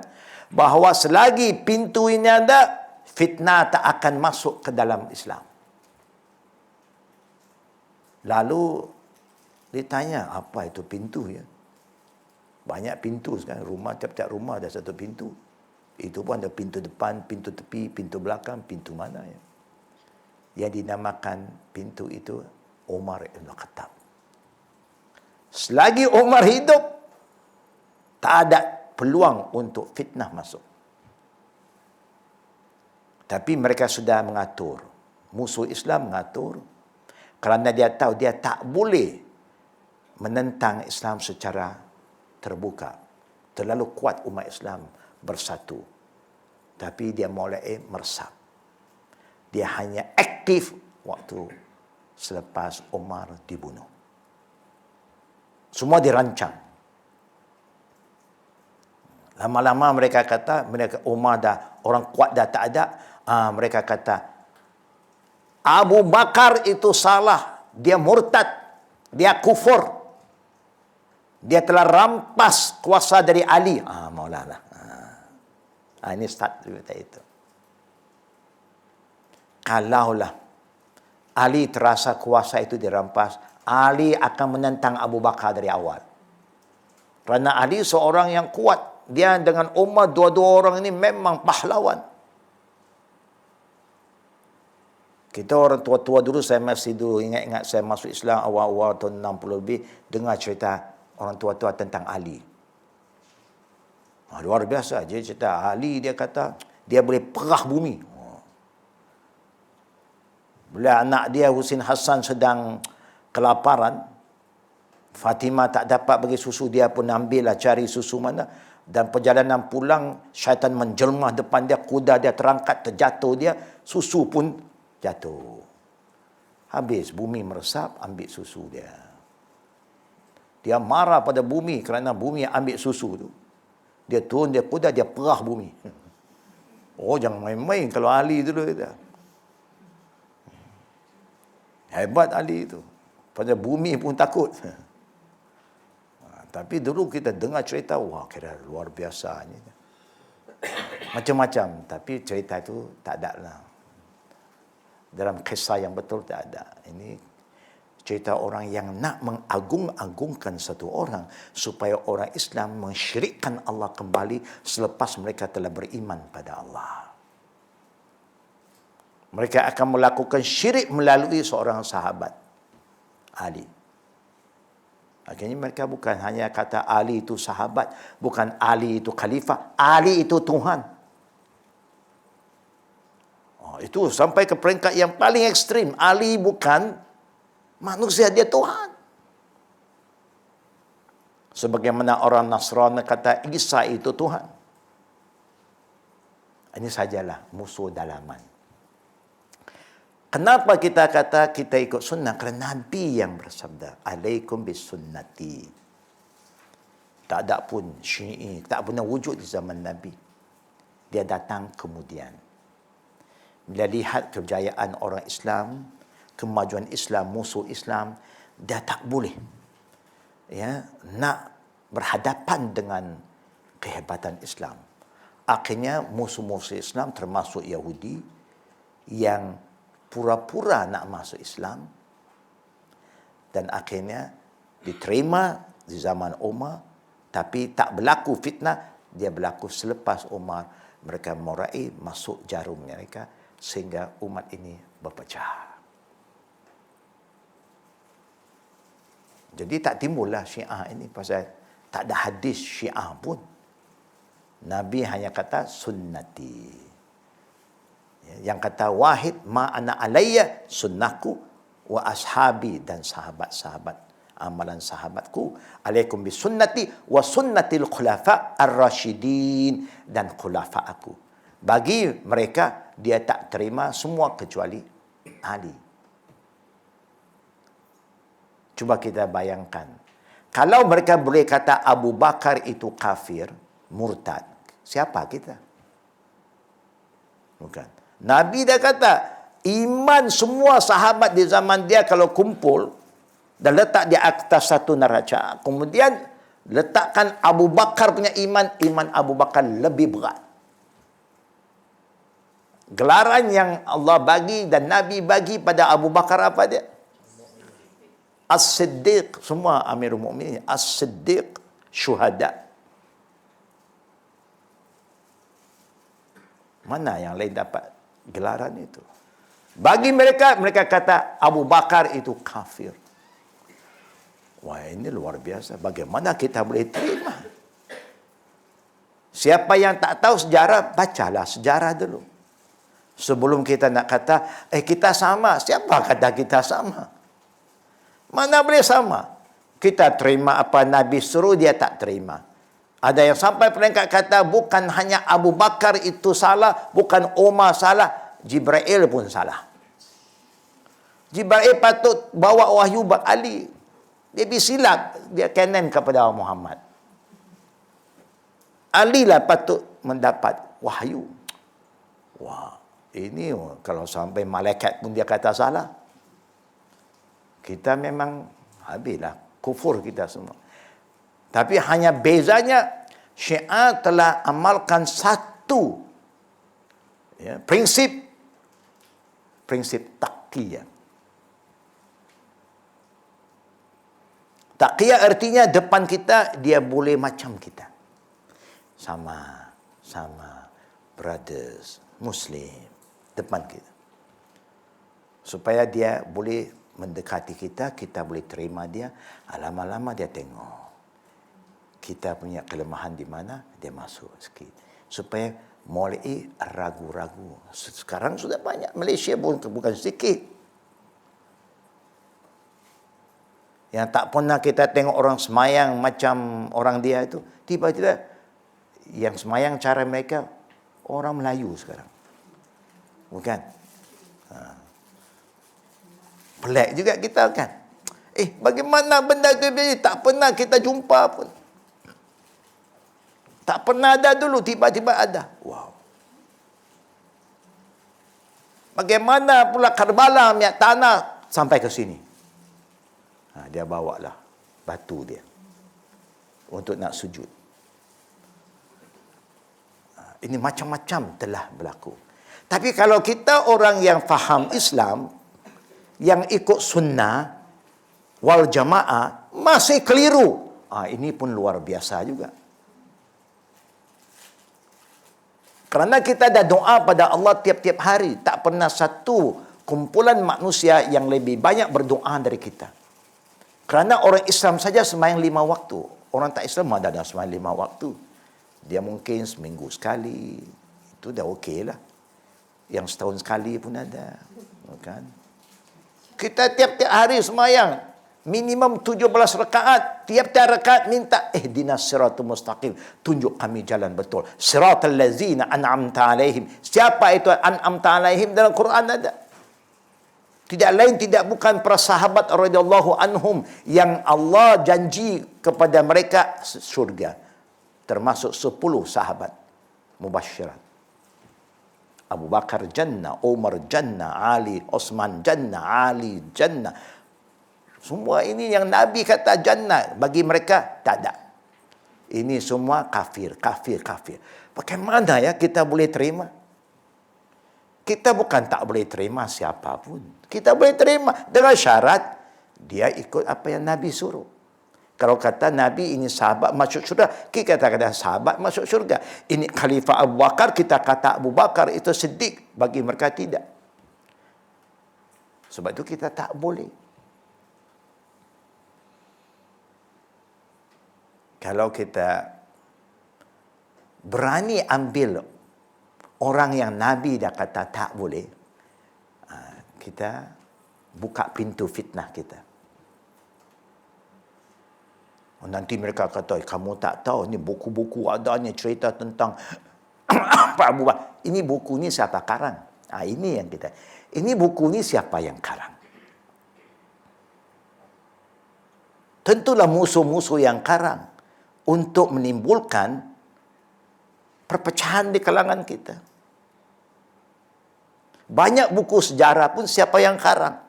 bahawa selagi pintu ini ada, fitnah tak akan masuk ke dalam Islam. Lalu ditanya, apa itu pintu ya? Banyak pintu sekarang. Rumah, tiap-tiap rumah ada satu pintu. Itu pun ada pintu depan, pintu tepi, pintu belakang, pintu mana ya? Yang dinamakan pintu itu Umar Ibn Khattab. Selagi Umar hidup, tak ada peluang untuk fitnah masuk. Tapi mereka sudah mengatur. Musuh Islam mengatur. Kerana dia tahu dia tak boleh menentang Islam secara terbuka. Terlalu kuat umat Islam bersatu. Tapi dia mulai meresap. Dia hanya aktif waktu selepas Umar dibunuh. Semua dirancang. Lama-lama mereka kata, Umar dah, orang kuat dah tak ada. Mereka kata, Abu Bakar itu salah. Dia murtad. Dia kufur. Dia telah rampas kuasa dari Ali. Maulana. Ini start cerita itu. Kalaulah Ali terasa kuasa itu dirampas, Ali akan menentang Abu Bakar dari awal. Kerana Ali seorang yang kuat. Dia dengan Umar, dua-dua orang ini memang pahlawan. Kita orang tua-tua dulu, saya masih dulu ingat-ingat saya masuk Islam awal-awal tahun 60 lebih, dengar cerita orang tua-tua tentang Ali. Luar biasa. Dia cerita Ali, dia kata dia boleh perah bumi. Bila anak dia Husin Hassan sedang kelaparan, Fatimah tak dapat bagi susu, dia pun ambillah cari susu mana. Dan perjalanan pulang, syaitan menjelmah depan dia, kuda dia terangkat, terjatuh dia, susu pun jatuh. Habis bumi meresap, ambil susu dia. Dia marah pada bumi kerana bumi ambil susu tu. Dia turun, dia kuda, dia perah bumi. Oh, jangan main-main kalau Ali dulu kita. Hebat Ali itu. Pada bumi pun takut. Tapi dulu kita dengar cerita, wah kira luar biasa. Macam-macam. Tapi cerita itu tak ada lah. Dalam kisah yang betul tak ada. Ini cerita orang yang nak mengagung-agungkan satu orang supaya orang Islam mensyirikkan Allah kembali selepas mereka telah beriman pada Allah. Mereka akan melakukan syirik melalui seorang sahabat, Ali. Akhirnya mereka bukan hanya kata Ali itu sahabat, bukan Ali itu khalifah, Ali itu Tuhan. Itu sampai ke peringkat yang paling ekstrim. Ali bukan manusia, dia Tuhan. Sebagaimana orang Nasrani kata Isa itu Tuhan. Ini sajalah musuh dalaman. Kenapa kita kata kita ikut sunnah? Kerana Nabi yang bersabda, alaikum bisunnati. Tak ada pun Syi'i, tak pernah wujud di zaman Nabi. Dia datang kemudian. Bila lihat kejayaan orang Islam, kemajuan Islam, musuh Islam, dia tak boleh nak berhadapan dengan kehebatan Islam. Akhirnya musuh-musuh Islam termasuk Yahudi yang pura-pura nak masuk Islam, dan akhirnya diterima di zaman Umar, tapi tak berlaku fitnah. Dia berlaku selepas Umar. Mereka meraih masuk jarum mereka sehingga umat ini berpecah. Jadi tak timbullah Syiah ini pasal tak ada hadis Syiah pun. Nabi hanya kata sunnati. Yang kata wahid ma ana alayya sunnahku wa ashabi, dan sahabat-sahabat, amalan sahabatku, alaikum bi sunnati wa sunnatil khulafa ar-rasyidin, dan khulafa aku. Bagi mereka dia tak terima semua kecuali Ali. Cuba kita bayangkan, kalau mereka boleh kata Abu Bakar itu kafir, murtad, siapa kita? Bukan. Nabi dah kata, iman semua sahabat di zaman dia kalau kumpul dan letak di atas satu neraca, kemudian letakkan Abu Bakar punya iman, iman Abu Bakar lebih berat. Gelaran yang Allah bagi dan Nabi bagi pada Abu Bakar apa dia? As-Siddiq. Semua Amirul Mukminin As-Siddiq, syuhada. Mana yang lain dapat gelaran itu? Bagi mereka, mereka kata Abu Bakar itu kafir. Wah, ini luar biasa. Bagaimana kita boleh terima? Siapa yang tak tahu sejarah, bacalah sejarah dulu. Sebelum kita nak kata, kita sama. Siapa kata kita sama? Mana boleh sama? Kita terima apa Nabi suruh, dia tak terima. Ada yang sampai peringkat kata, bukan hanya Abu Bakar itu salah, bukan Umar salah, Jibril pun salah. Jibril patut bawa wahyu buat Ali. Dia bersilap, dia kanan kepada Muhammad. Ali lah patut mendapat wahyu. Wah, ini kalau sampai malaikat pun dia kata salah, kita memang habislah, kufur kita semua. Tapi hanya bezanya, Syiah telah amalkan satu prinsip taqiyah. Taqiyah artinya depan kita dia boleh macam kita. Sama brothers Muslim depan kita. Supaya dia boleh mendekati kita, kita boleh terima dia. Lama-lama dia tengok kita punya kelemahan di mana, dia masuk sikit. Supaya mulai ragu-ragu. Sekarang sudah banyak. Malaysia pun bukan sedikit. Yang tak pernah kita tengok orang semayang macam orang dia itu. Tiba-tiba yang semayang cara mereka, orang Melayu sekarang. Bukan? Pelik juga kita kan. Bagaimana benda itu tak pernah kita jumpa pun. Tak pernah ada dulu, tiba-tiba ada. Wow. Bagaimana pula Karbala minyak tanah sampai ke sini. Dia bawalah batu dia untuk nak sujud. Ini macam-macam telah berlaku. Tapi kalau kita orang yang faham Islam, yang ikut sunnah wal jamaah, masih keliru. Ini pun luar biasa juga. Kerana kita dah doa pada Allah tiap-tiap hari. Tak pernah satu kumpulan manusia yang lebih banyak berdoa dari kita. Kerana orang Islam saja sembahyang 5 waktu. Orang tak Islam ada sembahyang 5 waktu. Dia mungkin seminggu sekali. Itu dah okey lah. Yang setahun sekali pun ada. Bukan? Kita tiap-tiap hari sembahyang. Minimum 17 rakaat. Tiap-tiap rakaat minta, ihdinas siratal mustaqim. Tunjuk kami jalan betul. Siratal ladzina an'amta alaihim. Siapa itu an'amta alaihim dalam Quran ada. Tidak lain, tidak bukan para sahabat radhiyallahu anhum yang Allah janji kepada mereka surga. Termasuk 10 sahabat mubasyirat. Abu Bakar jannah, Umar jannah, Ali, Osman jannah, Ali jannah. Semua ini yang Nabi kata jannah, bagi mereka tak ada. Ini semua kafir. Bagaimana ya kita boleh terima? Kita bukan tak boleh terima siapapun. Kita boleh terima dengan syarat dia ikut apa yang Nabi suruh. Kalau kata Nabi ini sahabat masuk syurga, kita kata sahabat masuk syurga. Ini Khalifah Abu Bakar, kita kata Abu Bakar itu Siddiq. Bagi mereka tidak. Sebab itu kita tak boleh. Kalau kita berani ambil orang yang Nabi dah kata tak boleh, kita buka pintu fitnah kita. Nanti mereka kata, kamu tak tahu, ni buku-buku ada ni cerita tentang Pak Abu Bakar. Ini buku ni siapa karang? Ini yang kita. Ini buku ni siapa yang karang? Tentulah musuh-musuh yang karang untuk menimbulkan perpecahan di kalangan kita. Banyak buku sejarah pun siapa yang karang?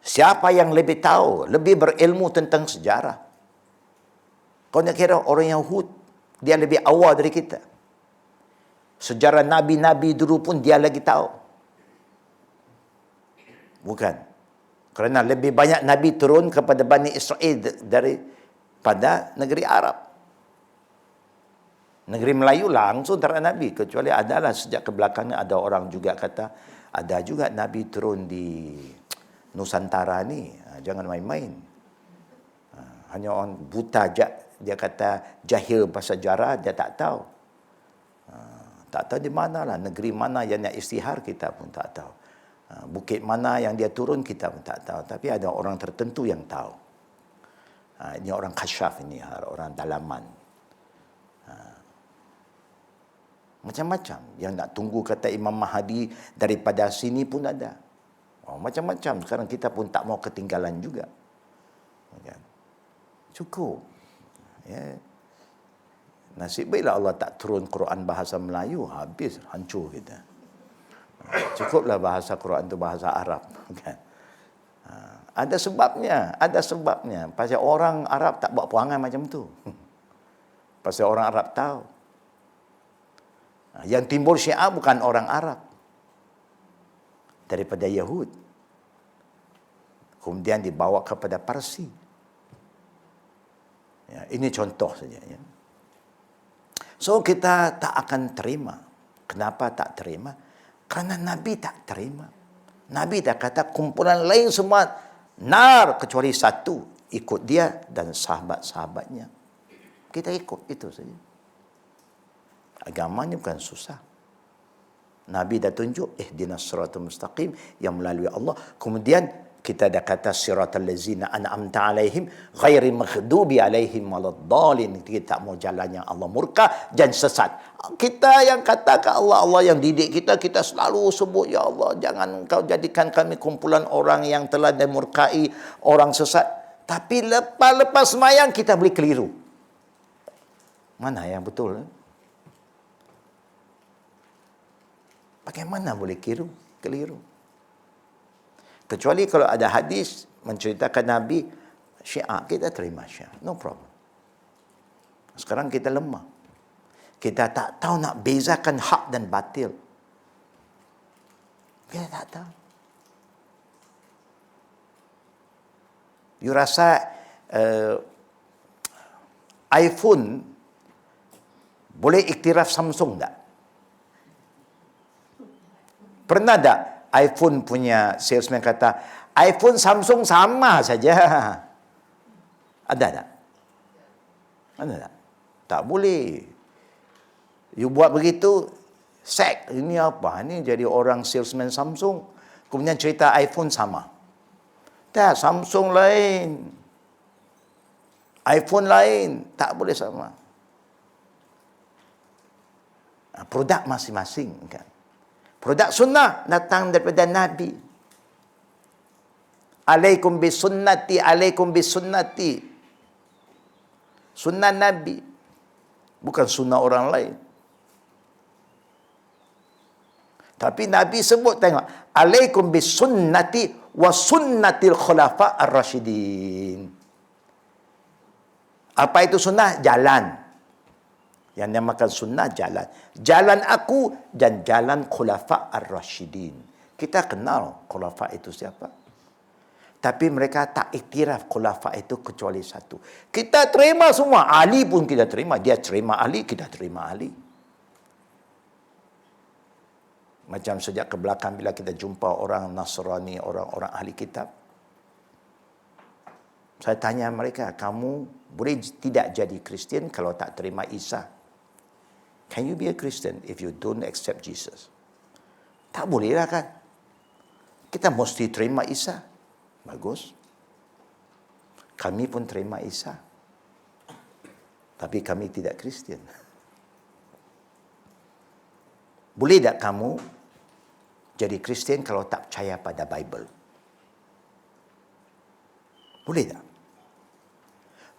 Siapa yang lebih tahu, lebih berilmu tentang sejarah? Kau nak kira orang Yahud, dia lebih awal dari kita. Sejarah Nabi-Nabi dulu pun dia lagi tahu. Bukan. Kerana lebih banyak Nabi turun kepada Bani Israel daripada negeri Arab. Negeri Melayu langsung tak ada Nabi. Kecuali adalah sejak kebelakangan ada orang juga kata, ada juga Nabi turun di Nusantara ni. Jangan main-main. Hanya orang buta dia kata jahil pasal sejarah, dia tak tahu. Tak tahu di mana lah, negeri mana yang nak istihar kita pun tak tahu. Bukit mana yang dia turun kita pun tak tahu. Tapi ada orang tertentu yang tahu. Ini orang kasyaf ini, orang dalaman. Macam-macam. Yang nak tunggu kata Imam Mahdi daripada sini pun ada. Macam-macam. Sekarang kita pun tak mau ketinggalan juga. Cukup. Ya. Nasib baiklah Allah tak turun Quran bahasa Melayu, habis, hancur kita. Cukuplah bahasa Quran itu bahasa Arab. Ada sebabnya. Pasal orang Arab tak buat perangai macam tu. Pasal orang Arab tahu. Yang timbul Syiah bukan orang Arab. Daripada Yahud. Kemudian dibawa kepada Parsi. Ya, ini contoh saja. Ya. So, kita tak akan terima. Kenapa tak terima? Kerana Nabi tak terima. Nabi dah kata kumpulan lain semua nar kecuali satu. Ikut dia dan sahabat-sahabatnya. Kita ikut, itu saja. Agamanya bukan susah. Nabi dah tunjuk ihdinas siratal mustaqim yang melalui Allah. Kemudian kita dah kata siratal ladzina an'amta alaihim ghairi maghdubi alaihim waladdallin. Kita tak mau jalan yang Allah murka dan sesat. Kita yang kata ke Allah, Allah yang didik kita, kita selalu sebut, ya Allah, jangan engkau jadikan kami kumpulan orang yang telah dimurkai, orang sesat. Tapi lepas semayang kita boleh keliru. Mana yang betul? Bagaimana boleh keliru? Kecuali kalau ada hadis menceritakan Nabi Syiah, kita terima Syiah. No problem. Sekarang kita lemah. Kita tak tahu nak bezakan hak dan batil. Kita tak tahu. You rasa iPhone boleh iktiraf Samsung tak? Pernah tak iPhone punya salesman kata, iPhone Samsung sama saja? Ada tak? Ada tak? Tak boleh. You buat begitu, sack. Ini apa? Ini jadi orang salesman Samsung. Kemudian cerita iPhone sama. Tak, Samsung lain. iPhone lain. Tak boleh sama. Produk masing-masing kan. Produk sunnah datang daripada Nabi. Alaikum bisunnati, alaikum bisunnati. Sunnah Nabi. Bukan sunnah orang lain. Tapi Nabi sebut, tengok. Alaikum bisunnati wa sunnatil khulafa ar-rasyidin. Apa itu sunnah? Jalan. Yang dinamakan sunnah, jalan. Jalan aku dan jalan khulafa ar-rasyidin. Kita kenal khulafa itu siapa. Tapi mereka tak iktiraf khulafa itu kecuali satu. Kita terima semua. Ali pun kita terima. Dia terima Ali, kita terima Ali. Macam sejak ke belakang bila kita jumpa orang Nasrani, orang-orang ahli kitab. Saya tanya mereka, kamu boleh tidak jadi Kristian kalau tak terima Isa? Can you be a Christian if you don't accept Jesus? Tak boleh lah kan? Kita mesti terima Isa. Bagus. Kami pun terima Isa. Tapi kami tidak Kristian. Boleh tak kamu jadi Kristian kalau tak percaya pada Bible? Boleh tak?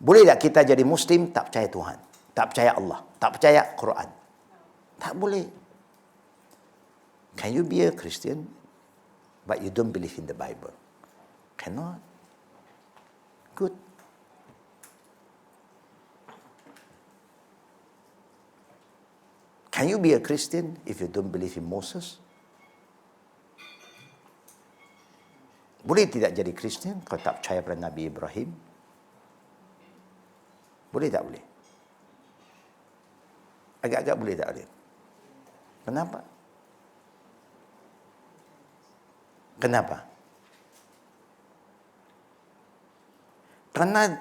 Boleh tak kita jadi Muslim tak percaya Tuhan? Tak percaya Allah? Tak percaya Quran? Tak boleh. Can you be a Christian but you don't believe in the Bible? Cannot. Good. Can you be a Christian if you don't believe in Moses? Boleh tidak jadi Kristian kalau tak percaya pada Nabi Ibrahim? Boleh tak boleh? Agak-agak boleh tak boleh? Kenapa? Kenapa? Kerana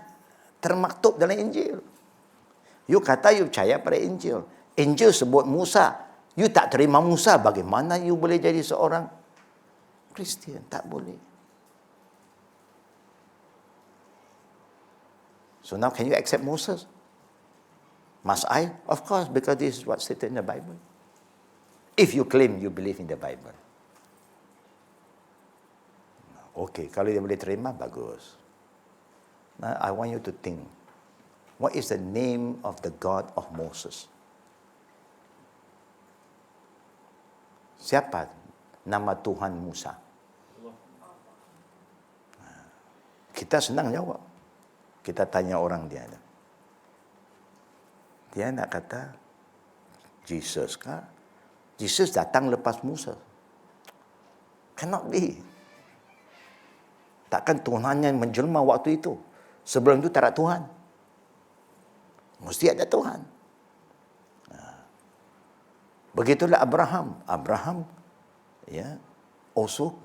termaktub dalam Injil. You kata you percaya pada Injil. Injil sebut Musa. You tak terima Musa, bagaimana you boleh jadi seorang Kristian? Tak boleh. So now can you accept Moses? Must I? Of course, because this is what's stated in the Bible. If you claim you believe in the Bible. Okay, kalau dia boleh terima, bagus. Now I want you to think. What is the name of the God of Moses? Siapa nama Tuhan Musa? Kita senang jawab. Kita tanya orang dia. Dia nak kata Jesus kah? Jesus datang lepas Musa. Cannot be. Takkan Tuhan yang menjelma waktu itu. Sebelum itu tak ada Tuhan. Mesti ada Tuhan. Begitulah Abraham. Abraham also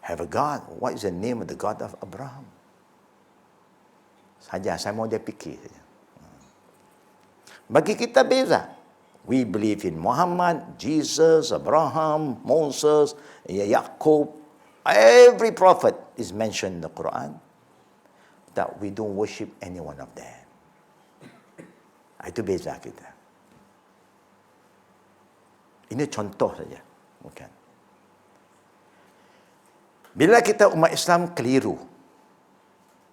have a God. What is the name of the God of Abraham? Saja, saya mau dia fikir saja. Bagi kita beza. We believe in Muhammad, Jesus, Abraham, Moses, Yaqub. Every prophet is mentioned in the Quran. That we don't worship any one of them. Itu beza kita. Ini contoh saja. Bukan. Bila kita umat Islam keliru,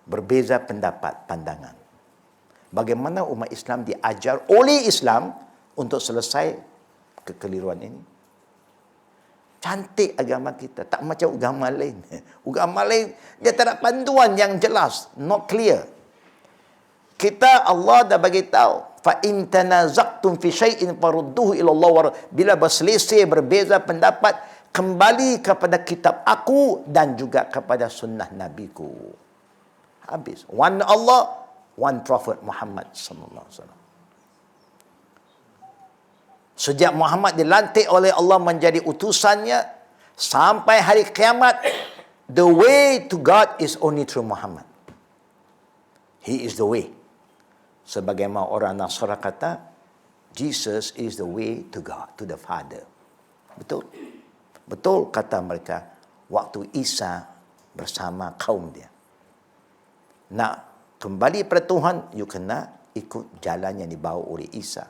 berbeza pendapat, pandangan. Bagaimana umat Islam diajar oleh Islam untuk selesai kekeliruan ini? Cantik agama kita, tak macam agama lain. Agama lain, dia tak ada panduan yang jelas, not clear. Kita, Allah dah bagi tahu, fa in tanazaqtum fi syai'in farudduhu ila Allah. Bila berselisih, berbeza pendapat, kembali kepada kitab aku dan juga kepada sunnah nabiku. Habis. One Allah, one Prophet Muhammad sallallahu alaihi wasallam. Sejak Muhammad dilantik oleh Allah menjadi utusannya sampai hari kiamat, the way to God is only through Muhammad. He is the way. Sebagaimana orang Nasara kata, Jesus is the way to God, to the Father. Betul? Betul kata mereka waktu Isa bersama kaum dia. Nak kembali pada Tuhan, you kena ikut jalan yang dibawa oleh Isa.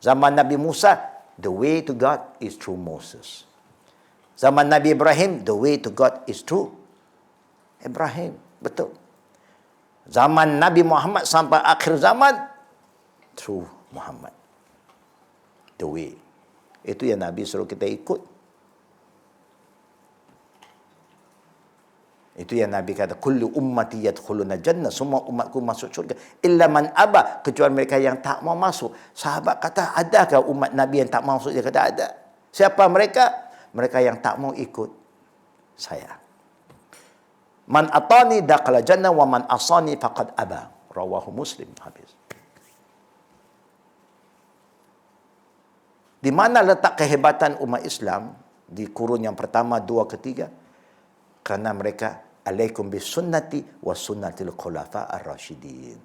Zaman Nabi Musa, the way to God is through Moses. Zaman Nabi Ibrahim, the way to God is through Ibrahim. Betul. Zaman Nabi Muhammad sampai akhir zaman, through Muhammad. The way. Itu yang Nabi suruh kita ikut. Itu yang Nabi kata, kullu ummati yadkhuluna jannah, semua umatku masuk syurga illa man aba, kecuali mereka yang tak mau masuk. Sahabat kata, adakah umat Nabi yang tak mau masuk? Dia kata ada. Siapa mereka? Mereka yang tak mau ikut saya. Man atani dakhala jannah wa man asani faqad aba. Rawahu Muslim. Habis. Di mana letak kehebatan umat Islam di kurun yang pertama, dua, ketiga? Kerana mereka alaikum bis sunnati wa sunnatil khulafa ar-rasyidin.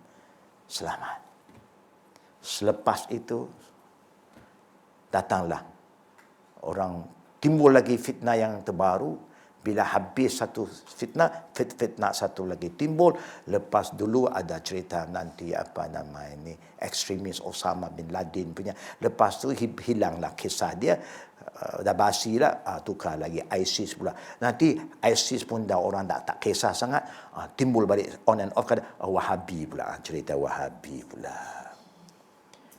Selamat. Selepas itu datanglah orang, timbul lagi fitnah yang terbaru. Bila habis satu fitnah, fitnah satu lagi timbul. Lepas dulu ada cerita nanti apa nama ini, ekstremis Osama bin Laden punya. Lepas tu hilanglah kisah dia. Dah basi lah, tukar lagi ISIS pula. Nanti ISIS pun dah orang tak kisah sangat, timbul balik on and off, kata Wahabi pula, cerita Wahabi pula.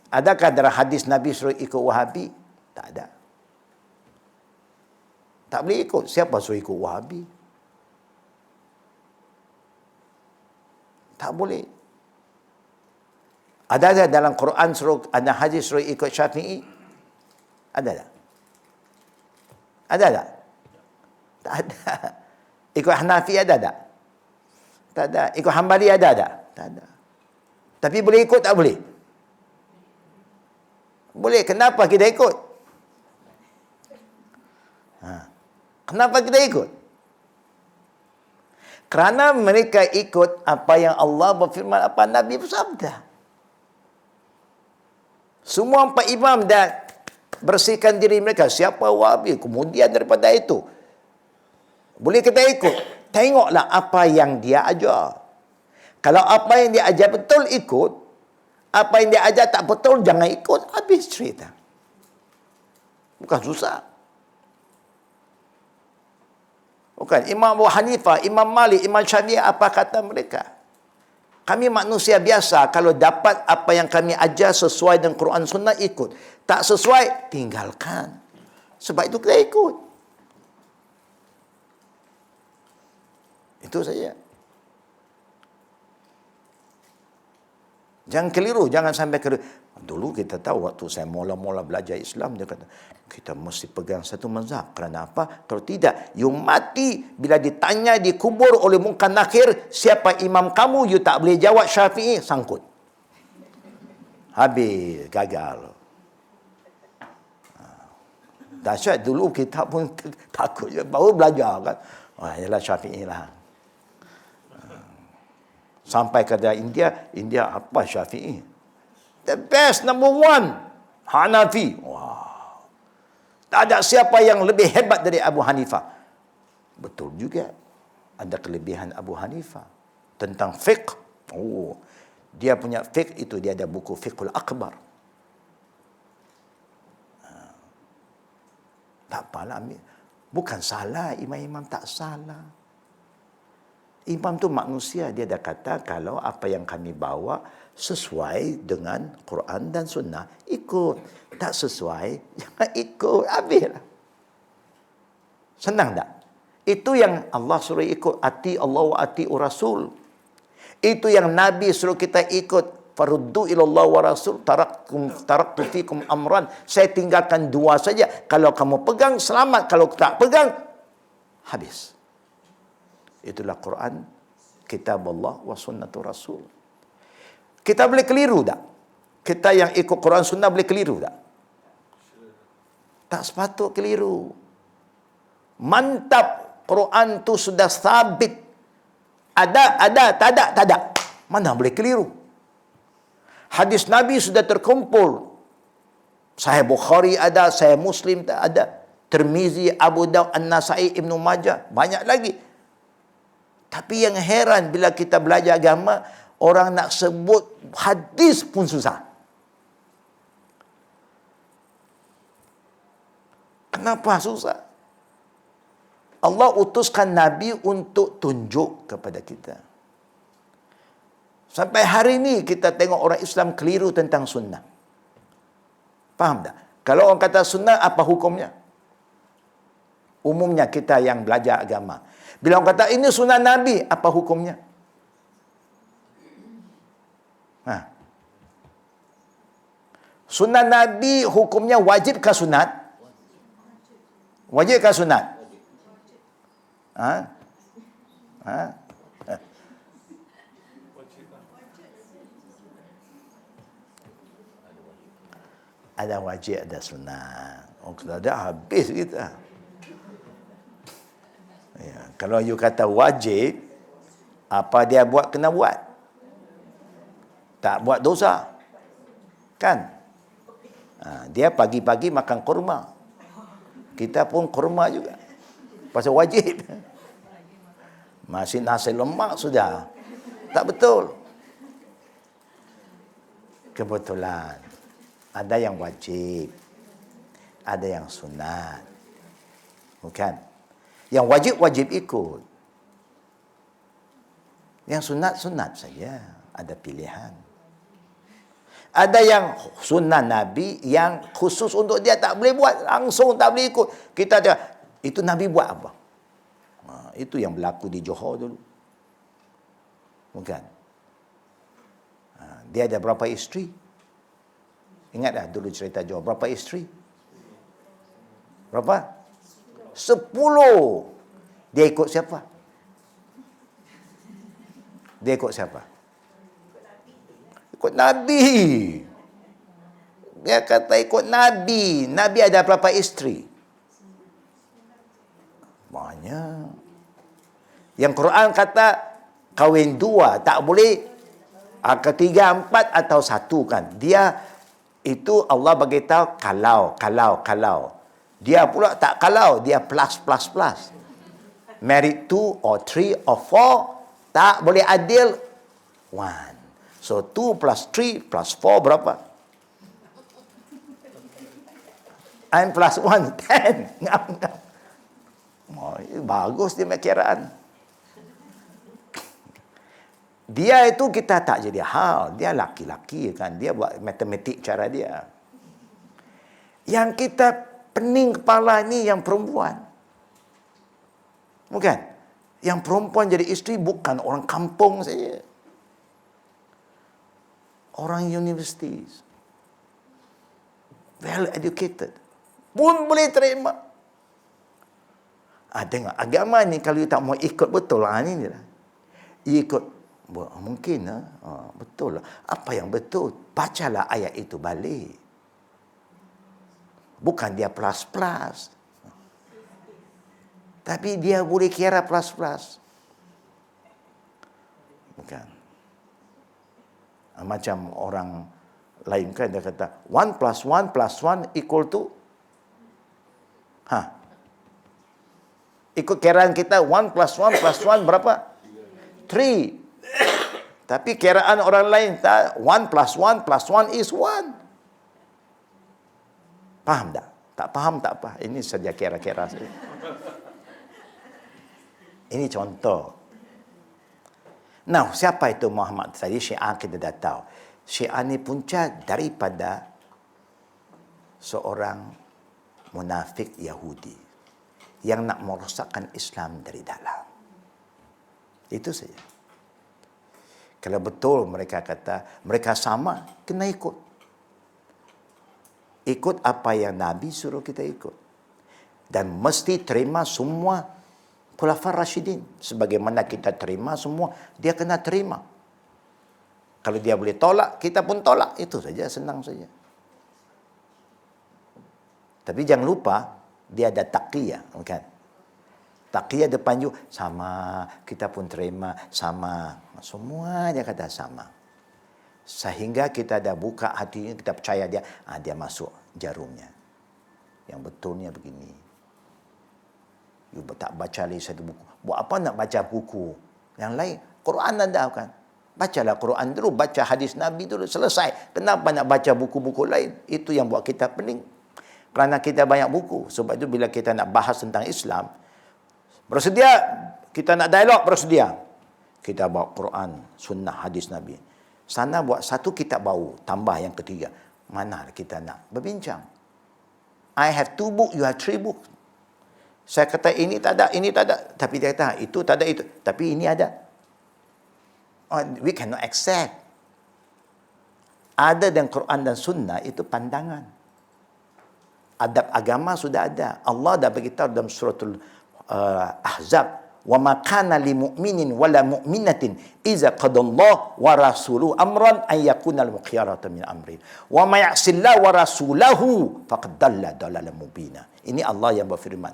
Adakah dalam hadis Nabi suruh ikut Wahabi? Tak ada. Tak boleh ikut. Siapa suruh ikut Wahabi? Tak boleh. Ada dalam Quran suruh, ada hadis suruh ikut Syafi'i? Ada tak? Ada tak? Tak ada. Ikut Hanafi ada tak? Tak ada. Ikut Hambali ada tak? Tak ada. Tapi boleh ikut tak boleh? Boleh. Kenapa kita ikut? Kenapa kita ikut? Kerana mereka ikut apa yang Allah berfirman, apa Nabi bersabda. Semua empat imam dah bersihkan diri mereka. Siapa Wahabi? Kemudian daripada itu, boleh kita ikut. Tengoklah apa yang dia ajar. Kalau apa yang dia ajar betul, ikut. Apa yang dia ajar tak betul, jangan ikut. Habis cerita. Bukan susah. Bukan. Imam Abu Hanifah, Imam Malik, Imam Syafi'i, apa kata mereka? Kami manusia biasa, kalau dapat apa yang kami ajar sesuai dengan Quran Sunnah, ikut. Tak sesuai, tinggalkan. Sebab itu kita ikut. Itu saja. Jangan keliru, jangan sampai keliru. Dulu kita tahu waktu saya mula-mula belajar Islam, dia kata, kita mesti pegang satu mazhab. Kerana apa? Kalau tidak, you mati bila ditanya, dikubur oleh Munkar Nakir, siapa imam kamu, you tak boleh jawab Syafi'i, sangkut. Habis, gagal. Dahsyat, dulu kita pun takut, baru belajar kan. Ialah Syafi'i lah. Sampai ke India, apa Syafi'i? The best, number one, Hanafi. Wow. Tak ada siapa yang lebih hebat dari Abu Hanifah. Betul juga. Ada kelebihan Abu Hanifah. Tentang fiqh. Oh, dia punya fiqh itu, dia ada buku Fiqhul Akbar. Tak apalah. Bukan salah, imam-imam tak salah. Imam tu manusia, dia dah kata kalau apa yang kami bawa sesuai dengan Quran dan Sunnah, ikut. Tak sesuai, jangan ikut. Habislah. Senang tak? Itu yang Allah suruh ikut. Ati Allah wa ati Rasul. Itu yang Nabi suruh kita ikut. Faruddu ilallah wa Rasul. Taraktu fikum amran. Saya tinggalkan dua saja. Kalau kamu pegang, selamat. Kalau tak pegang, habis. Itulah Quran, kitab Allah wa sunnatu Rasul. Kita boleh keliru tak? Kita yang ikut Quran Sunnah boleh keliru tak? Tak sepatut keliru. Mantap, Quran tu sudah sabit. Ada, tak ada. Mana boleh keliru? Hadis Nabi sudah terkumpul. Sahih Bukhari ada, Sahih Muslim tak ada. Tirmizi, Abu Daud, An-Nasai, Ibnu Majah, banyak lagi. Tapi yang heran bila kita belajar agama, orang nak sebut hadis pun susah. Kenapa susah? Allah utuskan Nabi untuk tunjuk kepada kita. Sampai hari ini kita tengok orang Islam keliru tentang sunnah. Faham tak? Kalau orang kata sunnah, apa hukumnya? Umumnya kita yang belajar agama. Bila orang kata ini sunnah Nabi, apa hukumnya? Sunnah Nabi hukumnya wajib ke sunat? Wajib ke sunat? Ha? Ha? Ada wajib, ada sunat. Oh, kalau ada habis kita. Ya, kalau you kata wajib, apa dia buat kena buat? Tak buat dosa. Kan? Dia pagi-pagi makan kurma. Kita pun kurma juga. Pasal wajib. Masih nasi lemak sudah. Tak betul. Kebetulan. Ada yang wajib. Ada yang sunat. Bukan? Yang wajib-wajib ikut. Yang sunat-sunat saja. Ada pilihan. Ada yang sunnah Nabi yang khusus untuk dia tak boleh buat. Langsung tak boleh ikut. Kita ada, itu Nabi buat apa? Itu yang berlaku di Johor dulu. Bukan? Dia ada berapa isteri? Ingat dah dulu cerita Johor. Berapa isteri? Berapa? 10. Dia ikut siapa? Dia ikut siapa? Ikut Nabi. Dia kata ikut Nabi. Nabi ada berapa isteri? Banyak. Yang Quran kata kahwin 2. Tak boleh ketiga, 4 atau 1 kan. Dia itu Allah beritahu kalau. Dia pula tak kalau. Dia plus. Married 2 or 3 or 4. Tak boleh adil 1. So 2 plus 3 plus 4 berapa? N plus 1 10. Ngam. Oh, bagus dia makiraan. Dia itu kita tak jadi hal. Dia laki-laki kan. Dia buat matematik cara dia. Yang kita pening kepala ni yang perempuan. Bukan? Yang perempuan jadi isteri bukan orang kampung saja. Orang universities. Well educated. Pun boleh terima. Tengok. Agama ni kalau you tak mau ikut betul lah. Ni lah. Ikut. Mungkin lah. Betul lah. Apa yang betul? Bacalah ayat itu balik. Bukan dia plus. Tapi dia boleh kira plus. Bukan. Macam orang lain kan dia kata 1 plus 1 plus 1 equal to ikut kiraan kita 1 plus 1 plus 1 berapa? 3. Tapi kiraan orang lain tak 1 plus 1 plus 1 is 1. Faham tak? Tak faham tak apa. Ini saja kira-kira saja. Ini contoh. Nah, siapa itu Muhammad? Tadi Syiah kita dah tahu. Syiah ni punca daripada seorang munafik Yahudi yang nak merosakkan Islam dari dalam. Itu saja. Kalau betul mereka kata mereka sama, kena ikut. Ikut apa yang Nabi suruh kita ikut. Dan mesti terima semua Khulafaur Rasyidin. Sebagaimana kita terima semua, dia kena terima. Kalau dia boleh tolak, kita pun tolak. Itu saja, senang saja. Tapi jangan lupa, dia ada taqiyah. Kan? Taqiyah depan you, sama. Kita pun terima, sama. Semua dia kata sama. Sehingga kita dah buka hatinya, kita percaya dia, dia masuk jarumnya. Yang betulnya begini. You tak baca lagi satu buku. Buat apa nak baca buku yang lain? Quran ada kan? Bacalah Quran dulu, baca hadis Nabi dulu, selesai. Kenapa nak baca buku-buku lain? Itu yang buat kita pening. Kerana kita banyak buku. Sebab itu bila kita nak bahas tentang Islam, bersedia, kita nak dialog, bersedia. Kita bawa Quran, sunnah, hadis Nabi. Sana buat satu kitab baru, tambah yang ketiga. Mana kita nak berbincang? I have 2 books, you have 3 books. Saya kata ini tak ada, ini tak ada. Tapi dia kata itu tak ada, itu. Tapi ini ada. We cannot accept. Ada dan Quran dan Sunnah itu pandangan. Adab agama sudah ada. Allah dah beritahu dalam suratul Ahzab, wa ma kana lil mu'minin wala mu'minatin iza qadallahu wa rasuluhu amran an yakuna al khiyaratu min amri wa ma ya'sillahu wa rasulahu faqad dalla dalalan mubina. Ini Allah yang berfirman.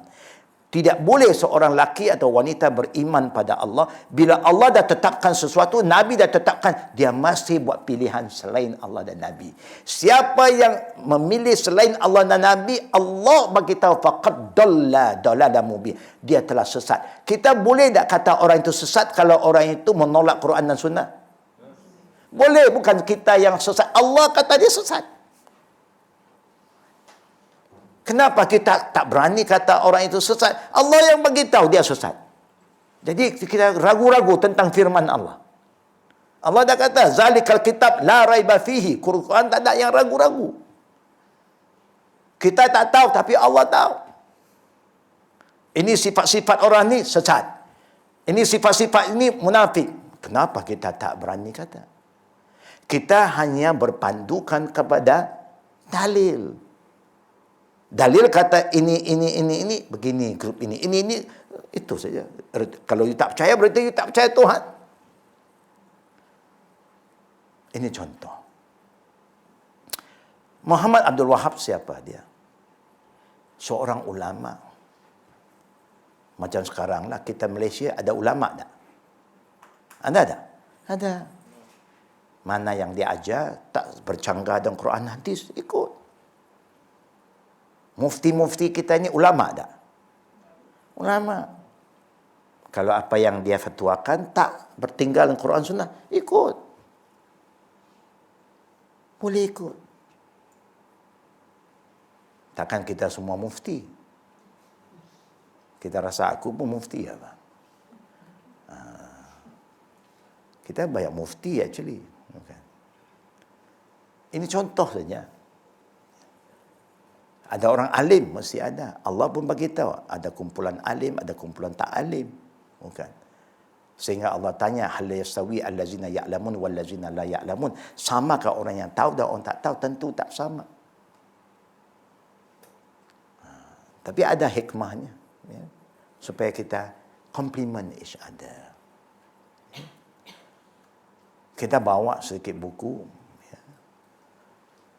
Tidak boleh seorang laki atau wanita beriman pada Allah. Bila Allah dah tetapkan sesuatu, Nabi dah tetapkan, dia masih buat pilihan selain Allah dan Nabi. Siapa yang memilih selain Allah dan Nabi, Allah bagi tahu faqad dalla dalalan mubin. Dia telah sesat. Kita boleh tak kata orang itu sesat kalau orang itu menolak Quran dan Sunnah? Boleh, bukan kita yang sesat. Allah kata dia sesat. Kenapa kita tak berani kata orang itu sesat? Allah yang bagi tahu dia sesat. Jadi kita ragu-ragu tentang firman Allah. Allah dah kata, zalikal kitab la raiba fihi. Quran tak ada yang ragu-ragu. Kita tak tahu tapi Allah tahu. Ini sifat-sifat orang ni sesat. Ini sifat-sifat ini munafik. Kenapa kita tak berani kata? Kita hanya berpandukan kepada dalil. Dalil kata ini, begini, grup ini, itu saja. Kalau you tak percaya, berarti you tak percaya Tuhan. Ini contoh. Muhammad Abdul Wahab siapa dia? Seorang ulama. Macam sekarang lah, kita Malaysia ada ulama tak? Ada tak? Ada. Mana yang dia ajar, tak bercanggah dengan Quran hadis, ikut. Mufti-mufti kita ni ulama tak? Ulama. Kalau apa yang dia fatwakan tak bertinggal dengan Quran Sunnah, ikut. Boleh ikut. Takkan kita semua mufti. Kita rasa aku pun mufti apa? Kita banyak mufti actually. Ini contoh saja. Ada orang alim, mesti ada. Allah pun bagi tahu, ada kumpulan alim, ada kumpulan tak alim. Bukan. Sehingga Allah tanya, hal yastawi allazina ya'lamun wal ladzina la ya'lamun? Samakah orang yang tahu dan orang tak tahu? Tentu tak sama. Tapi ada hikmahnya, ya, supaya kita compliment each other. Kita bawa sedikit buku. Ya.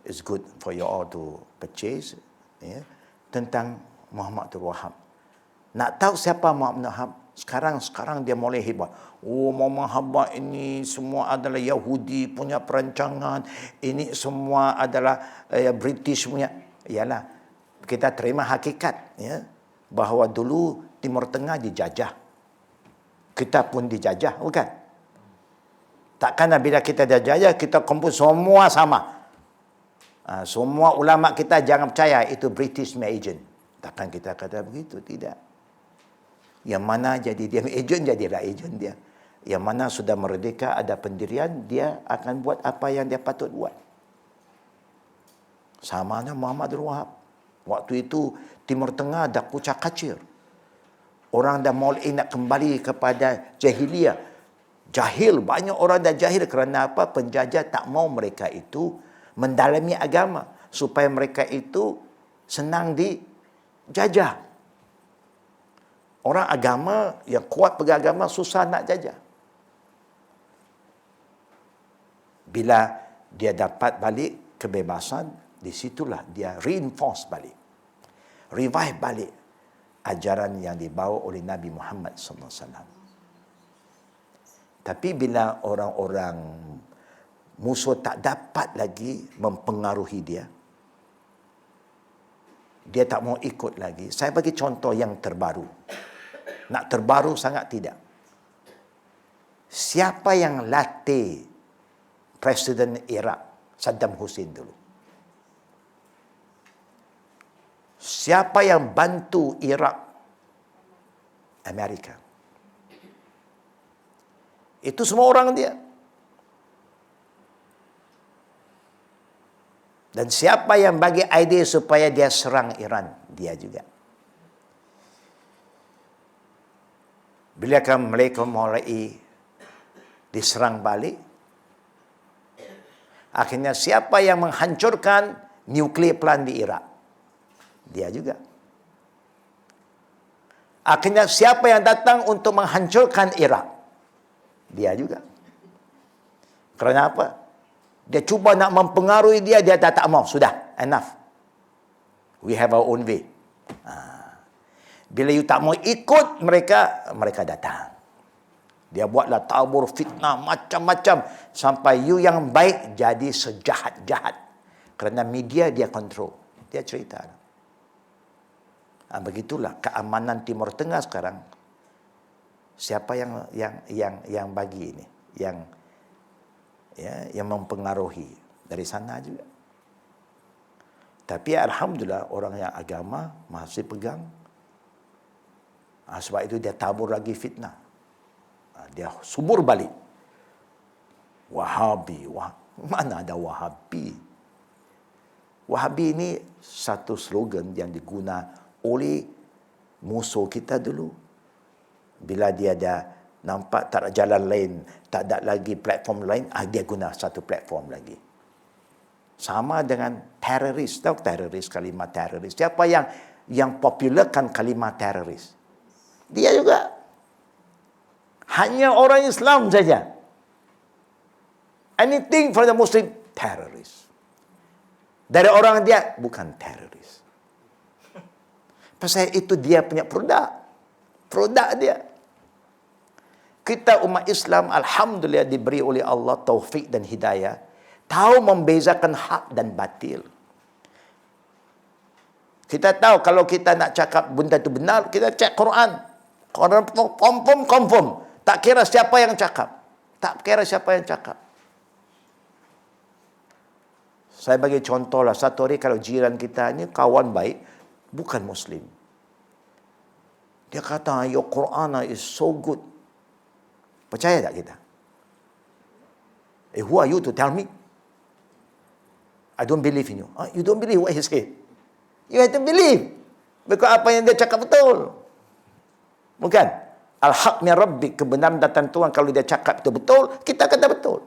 It's good for you all to purchase. Ya, tentang Muhammad Abdul Wahab. Nak tahu siapa Muhammad Abdul Wahab? Sekarang dia mulai hebat. Oh, Muhammad Wahab ini semua adalah Yahudi punya perancangan. Ini semua adalah British punya. Ialah, kita terima hakikat, ya, bahawa dulu Timur Tengah dijajah. Kita pun dijajah, bukan? Takkan bila kita dijajah, kita kumpul semua sama. Semua ulama kita jangan percaya itu British agent. Takkan kita kata begitu, tidak. Yang mana jadi dia agent, jadilah agent dia. Yang mana sudah merdeka, ada pendirian, dia akan buat apa yang dia patut buat. Sama dengan Muhammad Abdul Wahab. Waktu itu Timur Tengah dah kucak kacir. Orang dah mulai nak kembali kepada jahiliyah. Jahil, banyak orang dah jahil kerana apa? Penjajah tak mau mereka itu mendalami agama supaya mereka itu senang dijajah. Orang agama yang kuat beragama susah nak jajah. Bila dia dapat balik kebebasan, di situlah dia reinforce balik, revive balik ajaran yang dibawa oleh Nabi Muhammad SAW. Tapi bila orang-orang musuh tak dapat lagi mempengaruhi dia, dia tak mau ikut lagi. Saya bagi contoh yang terbaru. Nak terbaru sangat tidak. Siapa yang latih Presiden Iraq, Saddam Hussein dulu? Siapa yang bantu Iraq? Amerika. Itu semua orang dia. Dan siapa yang bagi idea supaya dia serang Iran? Dia juga. Bila mereka mulai diserang balik, akhirnya siapa yang menghancurkan nuklear plant di Iraq? Dia juga. Akhirnya siapa yang datang untuk menghancurkan Iraq? Dia juga. Kerana apa? Dia cuba nak mempengaruhi dia tak mau. Sudah, enough. We have our own way. Bila you tak mau ikut mereka, mereka datang. Dia buatlah tabur fitnah macam-macam sampai you yang baik jadi sejahat-jahat. Kerana media dia kontrol. Dia cerita. Begitulah keamanan Timur Tengah sekarang. Siapa yang bagi ini? Yang mempengaruhi dari sana juga. Tapi alhamdulillah orang yang agama masih pegang. Sebab itu dia tabur lagi fitnah. Dia subur balik. Wahabi. Mana ada Wahabi? Wahabi ini satu slogan yang diguna oleh musuh kita dulu. Bila dia dah nampak tak ada jalan lain, tak ada lagi platform lain, dia guna satu platform lagi. Sama dengan teroris. Tahu teroris, kalimat teroris. Siapa yang popularkan kalimat teroris? Dia juga. Hanya orang Islam saja. Anything for the Muslim, teroris. Dari orang dia, bukan teroris. Pasal itu dia punya produk. Produk dia. Kita umat Islam, alhamdulillah diberi oleh Allah taufik dan hidayah. Tahu membezakan hak dan batil. Kita tahu kalau kita nak cakap benda itu benar, kita cek Quran. Confirm. Tak kira siapa yang cakap. Saya bagi contoh lah. Satu hari kalau jiran kita ni kawan baik, bukan Muslim. Dia kata, your Quran is so good. Percaya tak kita? Who are you to tell me? I don't believe in you. You don't believe what he said. You have to believe. Because apa yang dia cakap betul. Bukan? Al-haq min rabbik, kebenaran datang Tuhan. Kalau dia cakap itu betul, kita kata betul.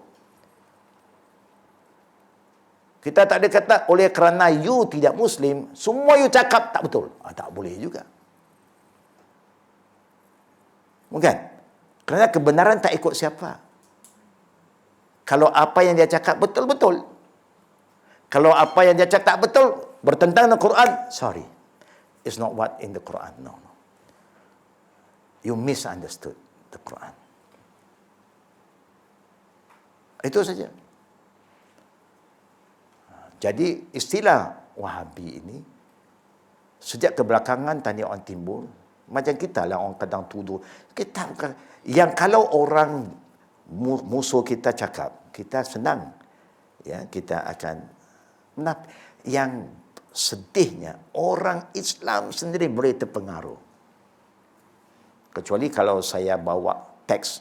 Kita tak ada kata oleh kerana you tidak Muslim, semua you cakap tak betul. Tak boleh juga. Bukan? Kerana kebenaran tak ikut siapa. Kalau apa yang dia cakap betul-betul. Kalau apa yang dia cakap tak betul, bertentangan dengan Quran, sorry. It's not what in the Quran. No. You misunderstood the Quran. Itu saja. Jadi istilah Wahabi ini sejak kebelakangan tanya orang timbul, macam kita lah orang kadang tuduh. Kita bukan, yang kalau orang musuh kita cakap, kita senang. Ya, kita akan yang sedihnya orang Islam sendiri boleh terpengaruh. Kecuali kalau saya bawa teks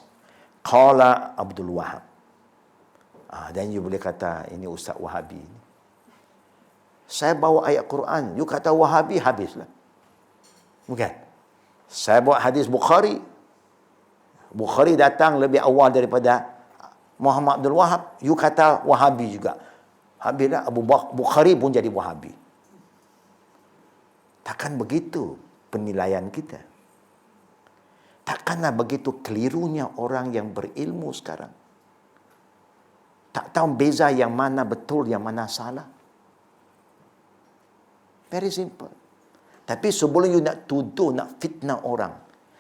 Qala Abdul Wahab. Dan you boleh kata ini Ustaz Wahabi. Saya bawa ayat Quran, you kata Wahabi, habislah. Bukan. Saya bawa hadis Bukhari. Bukhari datang lebih awal daripada Muhammad Abdul Wahab, you kata Wahabi juga. Habislah, Abu Bukhari pun jadi Wahabi. Takkan begitu penilaian kita. Takkanlah begitu kelirunya orang yang berilmu sekarang. Tak tahu beza yang mana betul, yang mana salah. Very simple. Tapi sebelum you nak tuduh, nak fitnah orang,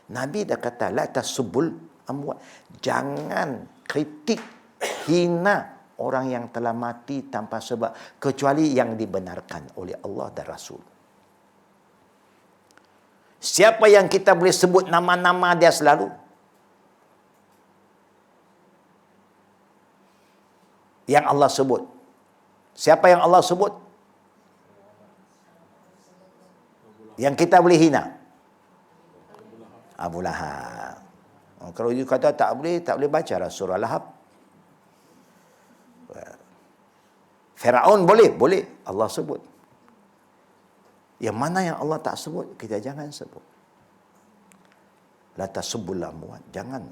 Nabi dah kata, la tasubul amwat. Jangan kritik, hina orang yang telah mati tanpa sebab, kecuali yang dibenarkan oleh Allah dan Rasul. Siapa yang kita boleh sebut nama-nama dia selalu? Yang Allah sebut. Siapa yang Allah sebut? Yang kita boleh hina? Abu Lahab. Kalau you kata tak boleh baca lah surah Lahab. Firaun boleh. Allah sebut. Yang mana yang Allah tak sebut, kita jangan sebut. La tasubbul amwat. Jangan.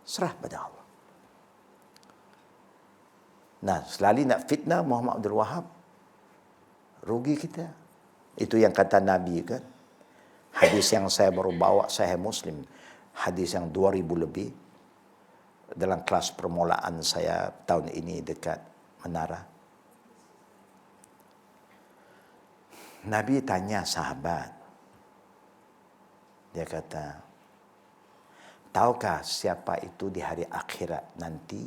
Serah pada Allah. Nah, selalu nak fitnah Muhammad Abdul Wahab, rugi kita. Itu yang kata Nabi kan. Hadis yang saya baru bawa, Sahih Muslim. Hadis yang 2000 lebih. Dalam kelas permulaan saya tahun ini dekat Menara. Nabi tanya sahabat. Dia kata, tahukah siapa itu di hari akhirat nanti?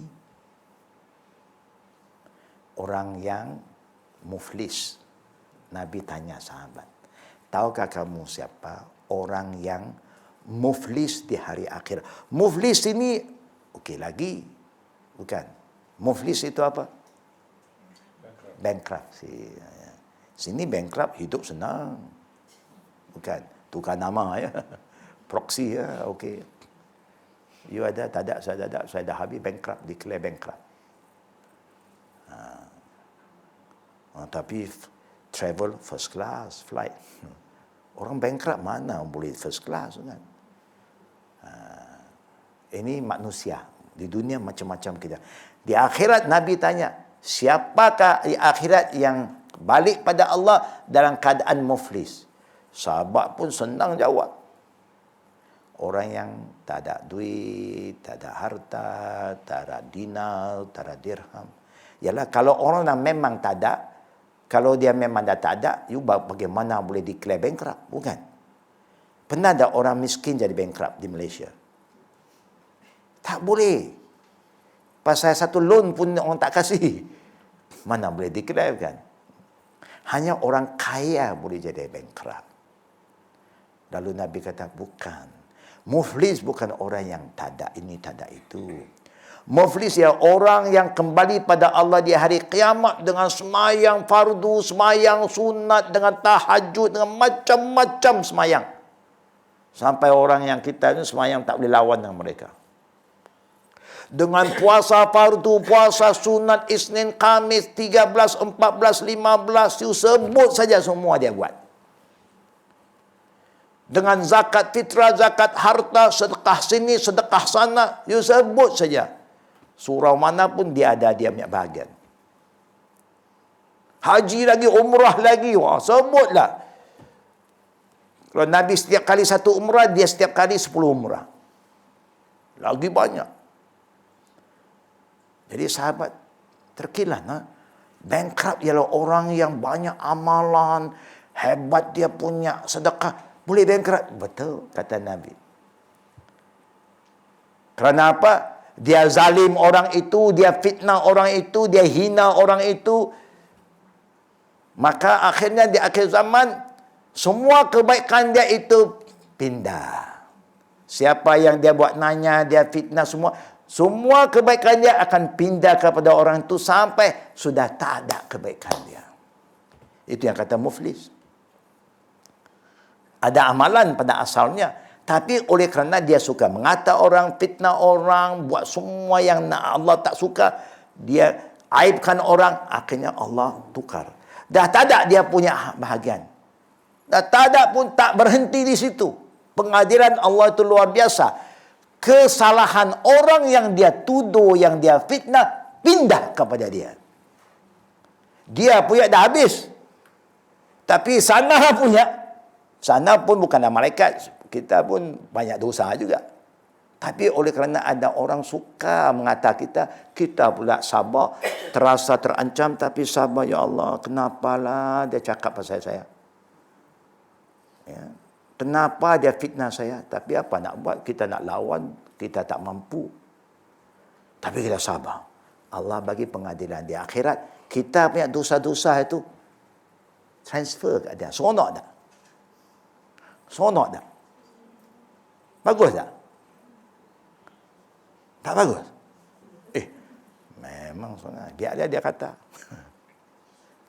Orang yang muflis. Nabi tanya sahabat, tahukah kamu siapa orang yang muflis di hari akhir? Muflis ini, okey lagi. Bukan. Muflis itu apa? Bankrupt. Sini bankrupt, hidup senang. Bukan. Tukar nama ya. Proxy ya, okey. You ada, tak ada, saya dah habis bankrupt, declare bankrupt. Tapi travel first class flight. Orang bankrupt mana boleh first class kan? Ini manusia. Di dunia macam-macam kita. Di akhirat Nabi tanya, siapakah di akhirat yang balik pada Allah dalam keadaan muflis? Sahabat pun senang jawab. Orang yang tak ada duit, tak ada harta, tak ada dinar, tak ada dirham. Yalah, kalau orang yang memang tak ada, kalau dia memang dah tak ada, you bagaimana boleh declare bankrupt? Bukan. Pernah ada orang miskin jadi bankrupt di Malaysia? Tak boleh. Pasal satu loan pun orang tak kasih. Mana boleh declare kan? Hanya orang kaya boleh jadi bankrupt. Lalu Nabi kata, bukan. Muflis bukan orang yang tak ada ini, tak ada itu. Muflis ya orang yang kembali pada Allah di hari kiamat dengan semayang fardu, semayang sunat, dengan tahajud, dengan macam-macam semayang. Sampai orang yang kita ni semayang tak boleh lawan dengan mereka. Dengan puasa fardu, puasa sunat, Isnin, Khamis, 13, 14, 15, you sebut saja semua dia buat. Dengan zakat fitrah, zakat harta, sedekah sini, sedekah sana, you sebut saja. Surau mana pun dia ada, dia punya bahagian. Haji lagi, umrah lagi, wah, sebutlah. Kalau Nabi setiap kali satu umrah, dia setiap kali 10 umrah. Lagi banyak. Jadi sahabat, terkilan. Bankrupt ialah orang yang banyak amalan, hebat dia punya sedekah. Boleh bankrupt? Betul, kata Nabi. Kerana apa? Dia zalim orang itu, dia fitnah orang itu, dia hina orang itu. Maka akhirnya di akhir zaman, semua kebaikan dia itu pindah. Siapa yang dia buat nanya, dia fitnah semua kebaikan dia akan pindah kepada orang itu sampai sudah tak ada kebaikan dia. Itu yang kata muflis. Ada amalan pada asalnya, tapi oleh kerana dia suka mengata orang, fitnah orang, buat semua yang Allah tak suka, dia aibkan orang, akhirnya Allah tukar. Dah tak ada dia punya bahagian. Dah tak ada pun, tak berhenti di situ. Pengadilan Allah itu luar biasa. Kesalahan orang yang dia tuduh, yang dia fitnah, pindah kepada dia. Dia punya dah habis. Tapi sana pun bukanlah malaikat. Kita pun banyak dosa juga. Tapi oleh kerana ada orang suka mengata kita pula sabar, terasa terancam tapi sabar, ya Allah, kenapalah dia cakap pasal saya? Ya. Kenapa dia fitnah saya? Tapi apa nak buat? Kita nak lawan, kita tak mampu. Tapi kita sabar. Allah bagi pengadilan di akhirat. Kita punya dosa-dosa itu transfer kat dia. Seronok tak? Seronok tak? Bagus tak? Tak bagus? Memang seronok. Biar dia kata.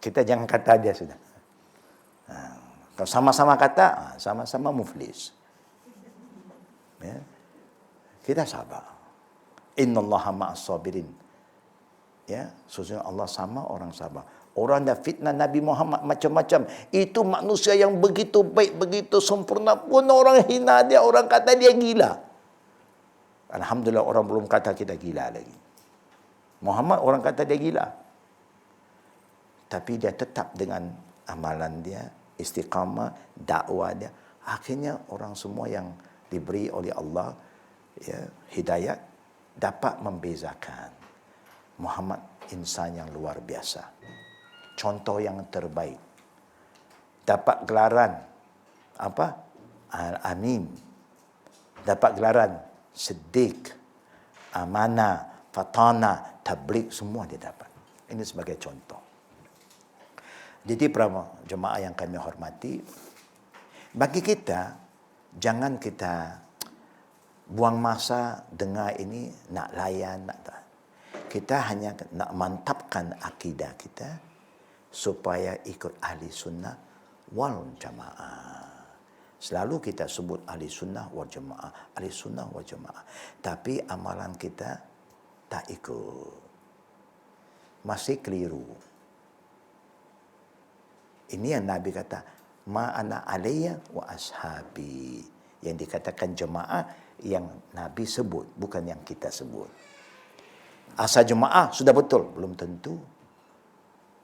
Kita jangan kata dia sudah. Kalau sama-sama kata, sama-sama muflis. Ya. Kita sabar. Innallaha ma'as sabirin. Ya, sesungguhnya Allah sama orang sabar. Orang dah fitnah Nabi Muhammad macam-macam. Itu manusia yang begitu baik, begitu sempurna pun orang hina dia, orang kata dia gila. Alhamdulillah orang belum kata kita gila lagi. Muhammad orang kata dia gila. Tapi dia tetap dengan amalan dia, istiqamah, dakwah dia. Akhirnya orang semua yang diberi oleh Allah ya, hidayat dapat membezakan Muhammad insan yang luar biasa. Contoh yang terbaik. Dapat gelaran apa? Al-Amin. Dapat gelaran Siddiq, Amanah, Fatana, Tabligh, semua dia dapat. Ini sebagai contoh. Jadi para jemaah yang kami hormati, bagi kita jangan kita buang masa dengar ini nak layan, kita hanya nak mantapkan akidah kita supaya ikut ahli sunnah wal jamaah. Selalu kita sebut ahli sunnah wal jamaah, ahli sunnah wal jamaah. Tapi amalan kita tak ikut. Masih keliru. Ini yang Nabi kata, ma'ana alayya wa ashabi. Yang dikatakan jemaah yang Nabi sebut, bukan yang kita sebut. Asal jemaah sudah betul, belum tentu.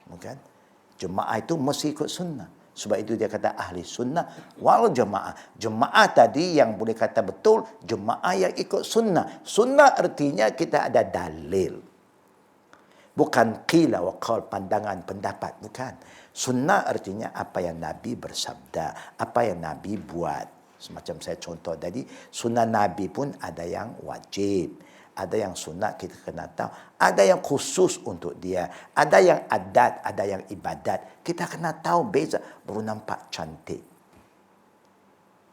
Bukan? Jemaah itu mesti ikut sunnah. Sebab itu dia kata ahli sunnah wal jemaah. Jemaah tadi yang boleh kata betul, jemaah yang ikut sunnah. Sunnah artinya kita ada dalil. Bukan qila wa qal, pandangan, pendapat. Bukan. Sunnah artinya apa yang Nabi bersabda, apa yang Nabi buat. Semacam saya contoh tadi, sunnah Nabi pun ada yang wajib. Ada yang sunat kita kena tahu. Ada yang khusus untuk dia. Ada yang adat, ada yang ibadat. Kita kena tahu beza. Baru nampak cantik.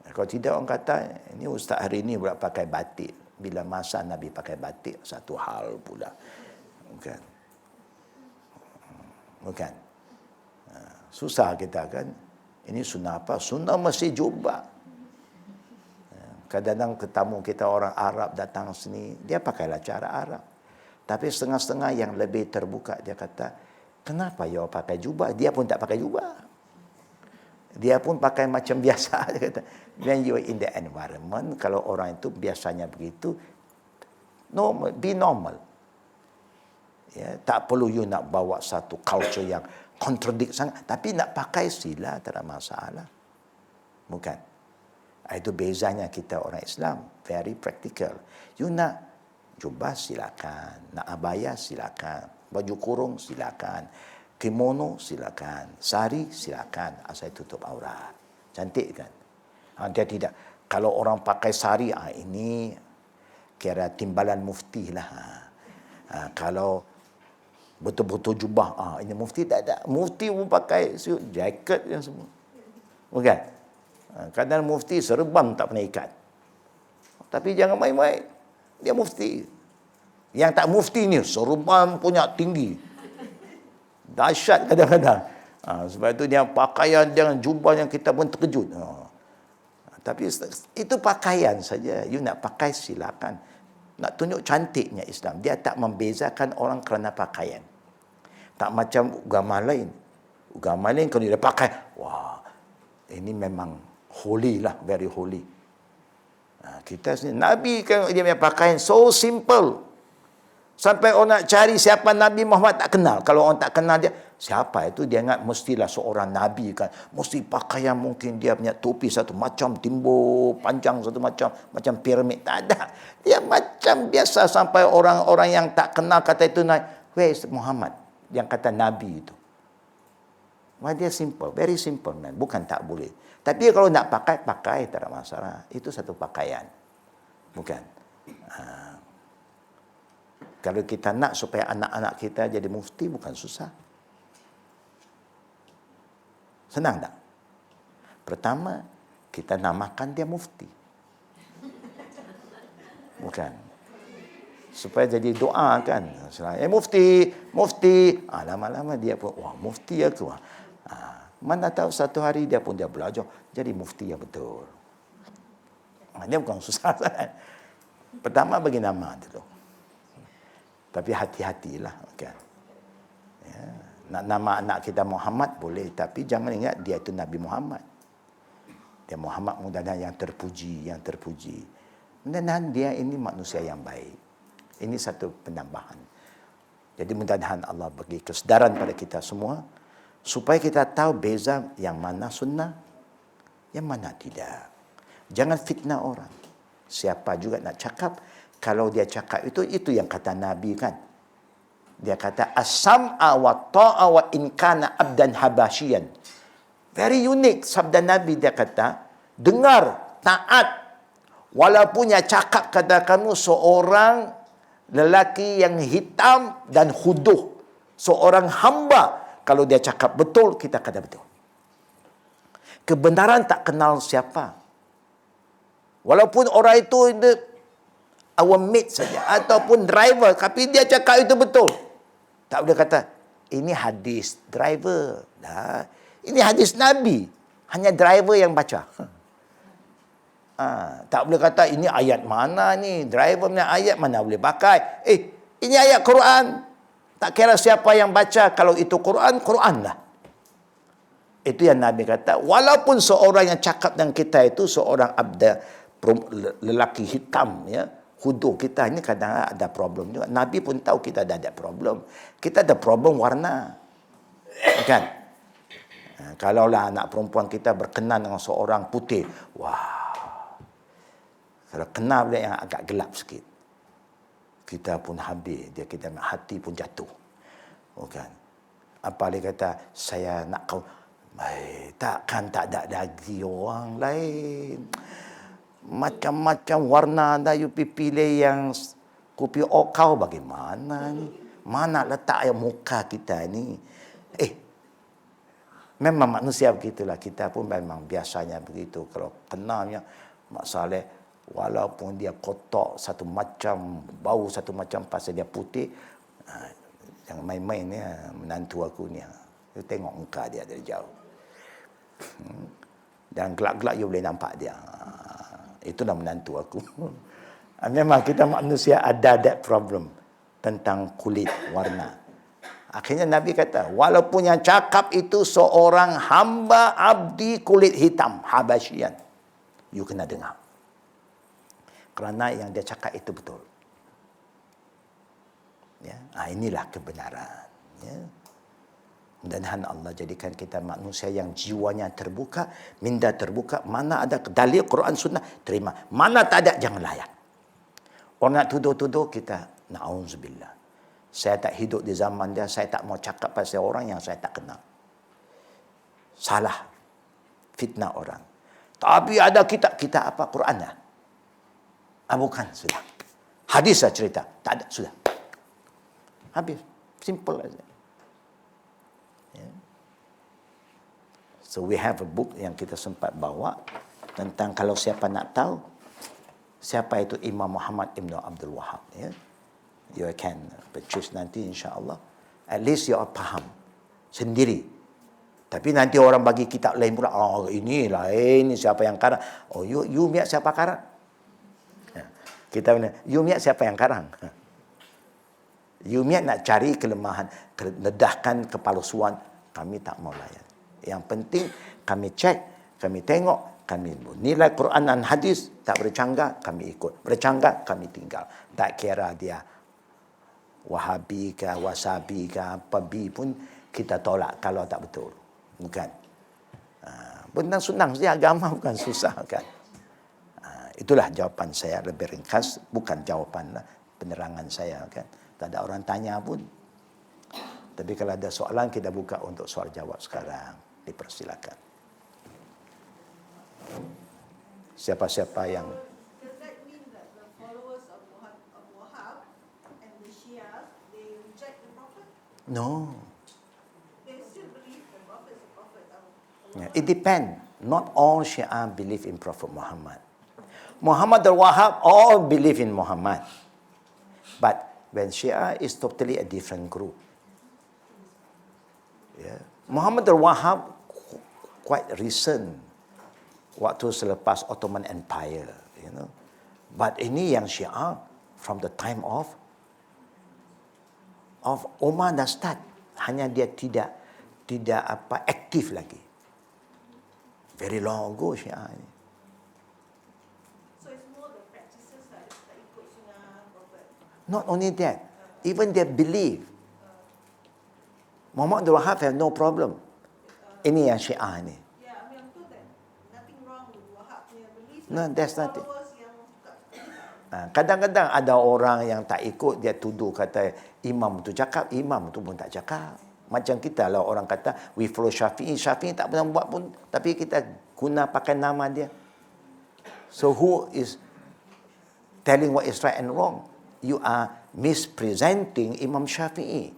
Kalau tidak orang kata, ini ustaz hari ini pula pakai batik. Bila masa Nabi pakai batik, satu hal pula. Bukan. Bukan. Susah kita kan. Ini sunnah apa? Sunnah mesti jubah. Kadang-kadang ketemu kita orang Arab datang sini, dia pakailah cara Arab. Tapi setengah-setengah yang lebih terbuka, dia kata, kenapa you pakai jubah? Dia pun tak pakai jubah. Dia pun pakai macam biasa. Dia kata, when you are in the environment, kalau orang itu biasanya begitu, normal, be normal. Ya, tak perlu you nak bawa satu culture yang contradict sangat. Tapi nak pakai sila, tak ada masalah. Bukan. Itu bezanya kita orang Islam. Very practical. You nak jubah silakan. Nak abaya silakan. Baju kurung silakan. Kimono silakan. Sari silakan. Asal tutup aurat. Cantik kan? Dia tidak. Kalau orang pakai sari, ini kira timbalan mufti lah. Kalau betul-betul jubah, ini mufti tak ada. Mufti pun pakai jaket yang semua. Bukan? Kadang mufti serban tak pernah ikat. Tapi jangan main-main. Dia mufti. Yang tak mufti ni serban punya tinggi. Dahsyat kadang-kadang. Sebab itu dia pakaian dengan jubah yang kita pun terkejut. Tapi itu pakaian saja. You nak pakai silakan. Nak tunjuk cantiknya Islam. Dia tak membezakan orang kerana pakaian. Tak macam agama lain. Agama lain kalau dia pakai, wah, ini memang holy lah, very holy. Kita sini, Nabi kan dia punya pakaian so simple. Sampai orang nak cari siapa Nabi Muhammad tak kenal. Kalau orang tak kenal dia, siapa itu? Dia ingat mestilah seorang Nabi kan. Mesti pakaian mungkin dia punya topi satu macam, timbul panjang satu macam piramid. Tak ada. Dia macam biasa sampai orang-orang yang tak kenal kata itu, where is Muhammad? Yang kata Nabi itu. Dia simple, very simple man. Bukan tak boleh. Tapi kalau nak pakai, tak ada masalah. Itu satu pakaian. Bukan. Kalau kita nak supaya anak-anak kita jadi mufti, bukan susah. Senang tak? Pertama, kita namakan dia mufti. Bukan. Supaya jadi doa kan. Mufti, mufti. Lama-lama dia pun, wah mufti aku. Mana tahu satu hari dia belajar jadi mufti yang betul. Dia bukan susah sangat. Pertama bagi nama dulu. Tapi hati-hatilah kan. Ya. Nak nama anak kita Muhammad boleh, tapi jangan ingat dia itu Nabi Muhammad. Dia Muhammad mudah-mudahan yang terpuji, yang terpuji. Mudah-mudahan dia ini manusia yang baik. Ini satu penambahan. Jadi mudah-mudahan Allah bagi kesedaran pada kita semua supaya kita tahu beza yang mana sunnah, yang mana tidak. Jangan fitnah orang. Siapa juga nak cakap, kalau dia cakap itu yang kata Nabi kan. Dia kata as-sam'a wa ta'a wa in kana abdan habasyian. Very unique sabda Nabi, dia kata dengar, taat walaupun yang cakap kata kamu seorang lelaki yang hitam dan khuduh, seorang hamba, kalau dia cakap betul kita kata betul. Kebenaran tak kenal siapa. Walaupun orang itu our mate saja ataupun driver, tapi dia cakap itu betul. Tak boleh kata ini hadis driver. Dah. Ini hadis Nabi. Hanya driver yang baca. Tak boleh kata ini ayat mana ni, driver punya ayat mana boleh pakai. Ini ayat Quran. Tak kira siapa yang baca, kalau itu Quran, Quran lah. Itu yang Nabi kata, walaupun seorang yang cakap dengan kita itu seorang lelaki hitam, ya, khudu, kita ini kadang ada problem juga. Nabi pun tahu kita ada problem. Kita ada problem warna. Kan? Kalaulah anak perempuan kita berkenan dengan seorang putih, wah. Kalau kenal dia yang agak gelap sikit, kita pun habis. Kita hati pun jatuh. Bukan? Apa dia kata, saya nak kau. Takkan tak ada lagi orang lain. Macam-macam warna ada, you pilih yang kopi okau bagaimana ni? Mana letak yang muka kita ni? Memang manusia begitulah. Kita pun memang biasanya begitu. Kalau kenalnya Mak Saleh, walaupun dia kotak satu macam, bau satu macam pasal dia putih, yang main-main ni menantu aku ni. You tengok muka dia dari jauh. Dan gelap-gelap you boleh nampak dia. Itulah menantu aku. Memang kita manusia ada that problem tentang kulit, warna. Akhirnya Nabi kata, walaupun yang cakap itu seorang hamba abdi kulit hitam, habasyian, you kena dengar. Kerana yang dia cakap itu betul. Ya, inilah kebenaran. Ya. Mudah-mudahan Allah jadikan kita manusia yang jiwanya terbuka, minda terbuka. Mana ada dalil Quran Sunnah, terima. Mana tak ada, jangan layan. Orang nak tuduh-tuduh kita, na'udzubillah. Saya tak hidup di zaman dia, saya tak mau cakap pasal orang yang saya tak kenal. Salah. Fitnah orang. Tapi ada kita apa? Quran lah. Bukan, sudah. Hadis lah cerita. Tak ada, sudah. Habis. Simple aja. So we have a book yang kita sempat bawa tentang kalau siapa nak tahu siapa itu Imam Muhammad Ibn Abdul Wahab. Ya. You can purchase nanti insya-Allah. At least you faham sendiri. Tapi nanti orang bagi kitab lain pula, ini lain, siapa yang karang? You miat siapa karang? Kita bilang, you miat siapa yang karang? You miat nak cari kelemahan, ledahkan kepalsuan, kami tak mau layan. Yang penting kami cek, kami tengok, kami nilai Quran dan hadis, tak bercanggah kami ikut, bercanggah kami tinggal. Tak kira dia Wahabi ke, Wasabi ke, apa bi pun kita tolak kalau tak betul. Bukan. Benar senang saja, agama bukan susah kan. Itulah jawapan saya, lebih ringkas, bukan jawapan penerangan saya kan. Tak ada orang tanya pun. Tapi kalau ada soalan kita buka untuk soal jawab sekarang. Dipersilakan. Siapa-siapa yang Does that mean that the followers of Wahab and the Shia, they reject the Prophet? no. They still believe the Prophet is the Prophet of Allah. Yeah, it depends. Not all Shia believe in Prophet Muhammad. Muhammad al-Wahhab all believe in Muhammad. But when Shia is totally a different group. Yeah. Muhammad al-Wahhab quite recent, waktu selepas Ottoman Empire, you know. But ini yang Syiah from the time of Umar dah start. hanya dia tidak aktif lagi. Very long ago Syiah ni. So it's more the practices lah, tak ikut sunnah Prophet. Not only that, even their belief. Muhammad Abdul Wahab have no problem. Ini yang Syiah ni. Yeah, I mean I'm told that nothing wrong with Wahab punya belief. No, that's nothing. Followers yang suka. Kadang-kadang ada orang yang tak ikut, dia tuduh kata imam tu cakap, imam tu pun tak cakap. Macam kita lah orang kata we follow Syafi'i tak pernah buat pun, tapi kita guna pakai nama dia. So who is telling what is right and wrong? You are mispresenting Imam Syafi'i.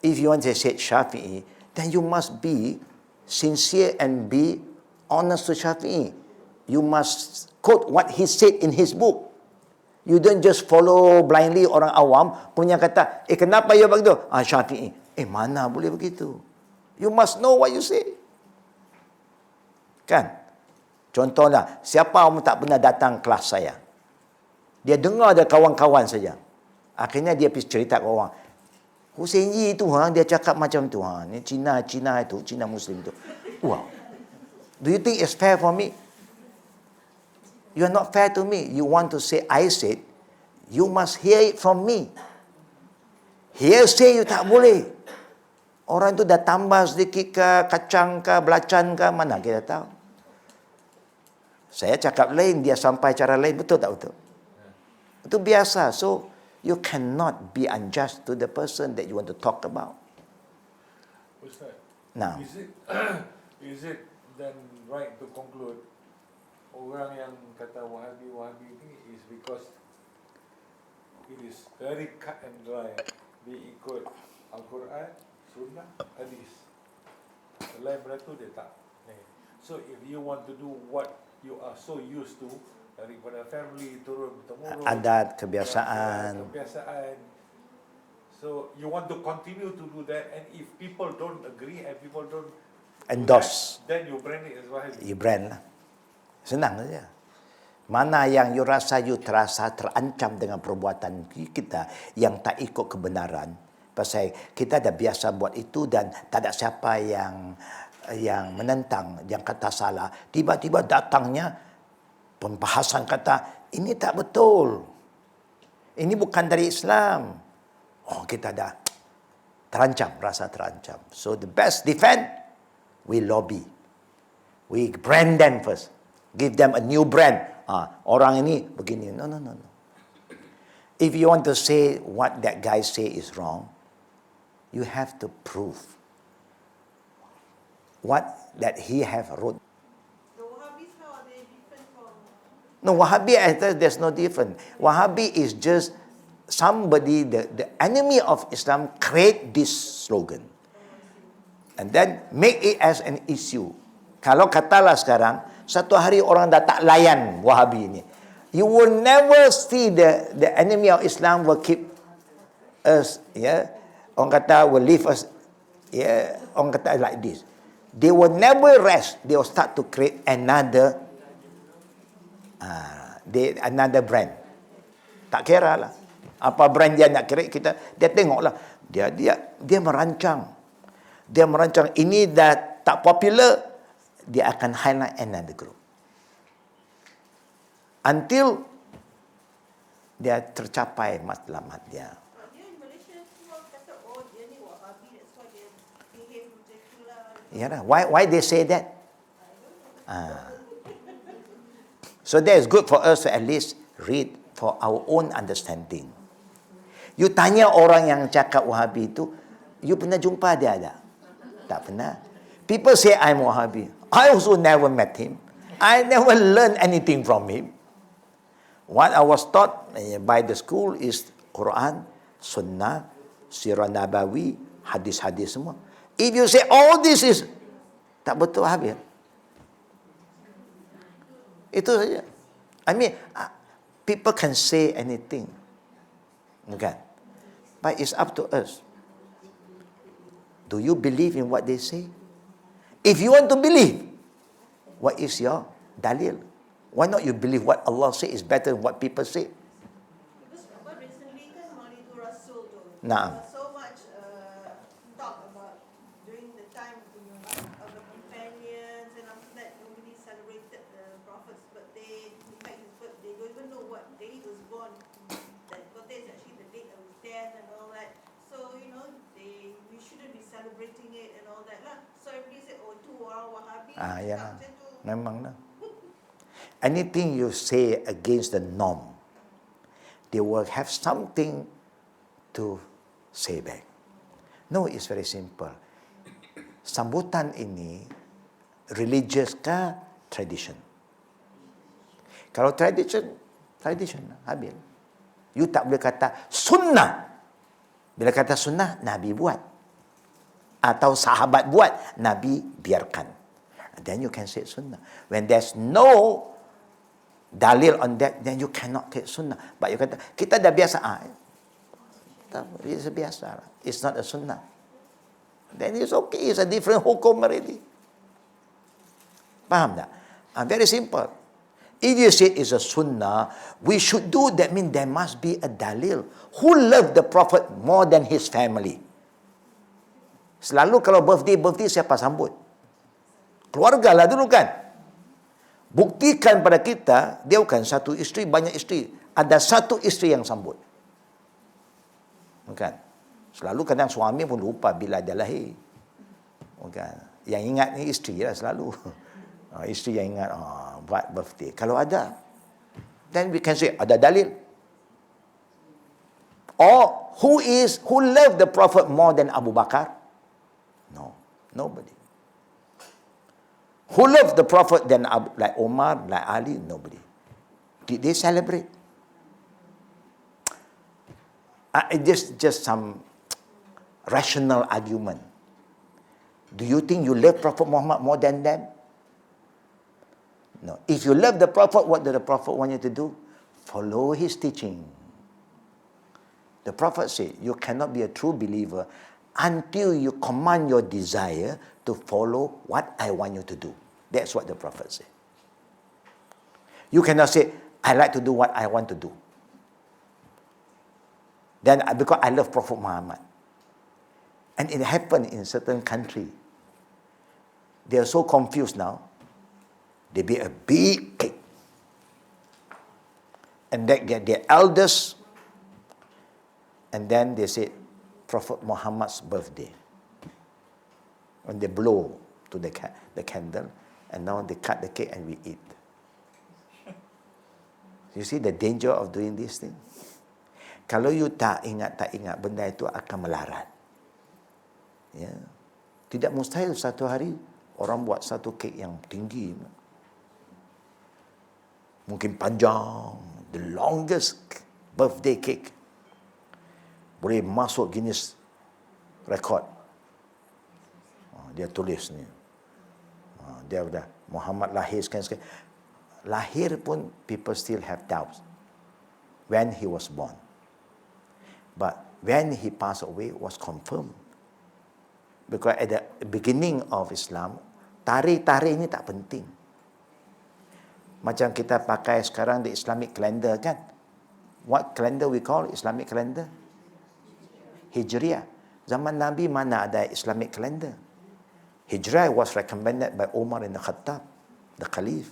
If you want to say Syafi'i, then you must be sincere and be honest to Syafi'i. You must quote what he said in his book. You don't just follow blindly orang awam punya kata, kenapa you begitu? Syafi'i. Mana boleh begitu? You must know what you say. Kan? Contohlah, siapa yang tak pernah datang kelas saya? Dia dengar ada kawan-kawan saja. Akhirnya dia pergi cerita ke orang. Hussein Yi itu, dia cakap macam tu. Ni Cina itu, Cina Muslim itu. Wow. Do you think it's fair for me? You are not fair to me. You want to say I said, you must hear it from me. Hearsay you tak boleh. Orang itu dah tambah sedikit ke, kacang ke, belacan ke, mana kita tahu. Saya cakap lain, dia sampai cara lain, betul tak betul? Itu biasa. So, you cannot be unjust to the person that you want to talk about. Ustaz, Now, is it then right to conclude orang yang kata Wahabi ni is because it is very cut and dry. Dia ikut Al-Quran, Sunnah, Hadis. Selain daripada tu dia tak. So if you want to do what you are so used to daripada family turun temurun, adat, kebiasaan. So you want to continue to do that, and if people don't agree and people don't Endorse. do that, then you brand it as Wahabi. You brand lah. Senang saja. Mana yang you rasa you terasa terancam dengan perbuatan kita yang tak ikut kebenaran. Pasal kita dah biasa buat itu dan tak ada siapa yang menentang, yang kata salah. Tiba-tiba datangnya pembahasan kata, ini tak betul. Ini bukan dari Islam. Oh, kita dah terancam, rasa terancam. So the best defend, we lobby. We brand them first. Give them a new brand. Orang ini begini. No. If you want to say what that guy say is wrong, you have to prove what that he have wrote. The Wahhabis, how are they different from? No, Wahhabi, there's no different. Wahhabi is just somebody, the enemy of Islam create this slogan. And then make it as an issue. Kalau katalah sekarang, satu hari orang dah tak layan Wahhabi ini. You will never see the enemy of Islam will keep us, orang kata will leave us, orang kata like this. They will never rest. They will start to create another brand. Tak kira lah. Apa brand dia nak create, dia tengoklah. Dia merancang. Dia merancang ini dah tak popular, dia akan highlight another group. Until dia tercapai matlamat dia. Dia in Malaysia semua kata, dia ni Wahhabi, that's why dia behave macam itulah. Ya lah. Why they say that? So that is good for us to at least read for our own understanding. You tanya orang yang cakap Wahhabi itu, you pernah jumpa dia ada? Tak pernah. People say I'm Wahhabi. I also never met him. I never learned anything from him. What I was taught by the school is Quran, Sunnah, Sirah Nabawi, hadis-hadis semua. If you say all this is tak betul habis. Itu saja. I mean, people can say anything. Bukan? But it's up to us. Do you believe in what they say? If you want to believe, what is your dalil? Why not you believe what Allah say is better than what people say? Because recently kan Maulidur Rasul tu, Naam. so much translating it and all that lah. So everybody said, oh tu orang Wahabi. Ya, cakap macam tu. memang lah. Anything you say against the norm, they will have something to say back. No, it's very simple. Sambutan ini religious ke tradition? Kalau tradition, habis. You tak boleh kata sunnah. Bila kata sunnah, Nabi buat. Atau sahabat buat, Nabi biarkan. Then you can say sunnah. When there's no dalil on that, then you cannot take sunnah. But you kata, kita dah biasa. It's biasa. It's not a sunnah. Then it's okay. It's a different hukum already. Faham tak? Very simple. If you say it's a sunnah, we should do that. Mean there must be a dalil. Who loved the Prophet more than his family? Selalu kalau birthday siapa sambut? Keluarga lah dulu kan. Buktikan pada kita, dia bukan satu isteri, banyak isteri. Ada satu isteri yang sambut. Bukan? Selalu kadang suami pun lupa bila dia lahir. Bukan? Yang ingat ni isteri lah selalu. Isteri yang ingat, buat birthday. Kalau ada, then we can say, ada dalil. Or, who loved the Prophet more than Abu Bakar? No, nobody. Who loved the Prophet than like Omar, like Ali? Nobody. Did they celebrate? Just some rational argument. Do you think you love Prophet Muhammad more than them? No. If you love the Prophet, what did the Prophet want you to do? Follow his teaching. The Prophet said, you cannot be a true believer until you command your desire to follow what I want you to do. That's what the Prophet said. You cannot say, I like to do what I want to do. Then, because I love Prophet Muhammad. And it happened in certain country. They are so confused now. They be a big cake. And they get their elders. And then they say, Prophet Muhammad's birthday. When they blow to the candle, and now they cut the cake and we eat. You see the danger of doing this thing? Kalau you tak ingat, benda itu akan melarat. Ya. Tidak mustahil satu hari orang buat satu kek yang tinggi. Mungkin panjang, the longest birthday cake. Boleh masuk Guinness record. Dia tulis ni. Dia dah Muhammad lahir sekian. Lahir pun people still have doubts when he was born. But when he passed away was confirmed. Because at the beginning of Islam, tarikh-tarikh ni tak penting. Macam kita pakai sekarang the Islamic calendar kan. What calendar we call Islamic calendar? Hijriah. Zaman Nabi mana ada Islamic calendar? Hijrah was recommended by Umar ibn Khattab, the Caliph.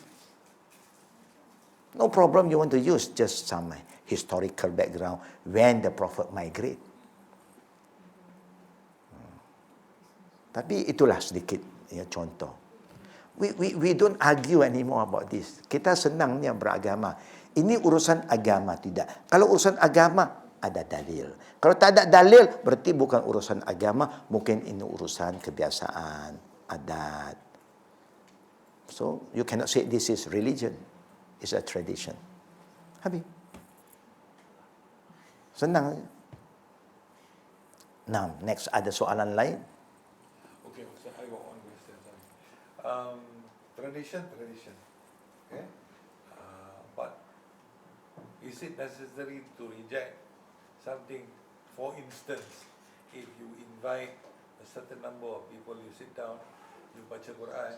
No problem you want to use, just some historical background when the Prophet migrate. Tapi itulah sedikit ya, contoh. We don't argue anymore about this. Kita senangnya beragama. Ini urusan agama, tidak. Kalau urusan agama, ada dalil. Kalau tak ada dalil, berarti bukan urusan agama. Mungkin ini urusan kebiasaan, adat. So, you cannot say this is religion. It's a tradition. Habis. Senang. Nah, next ada soalan lain? Okay, so I got one question. Tradition. Okay? But is it necessary to reject something? For instance, if you invite a certain number of people, you sit down, you baca Quran,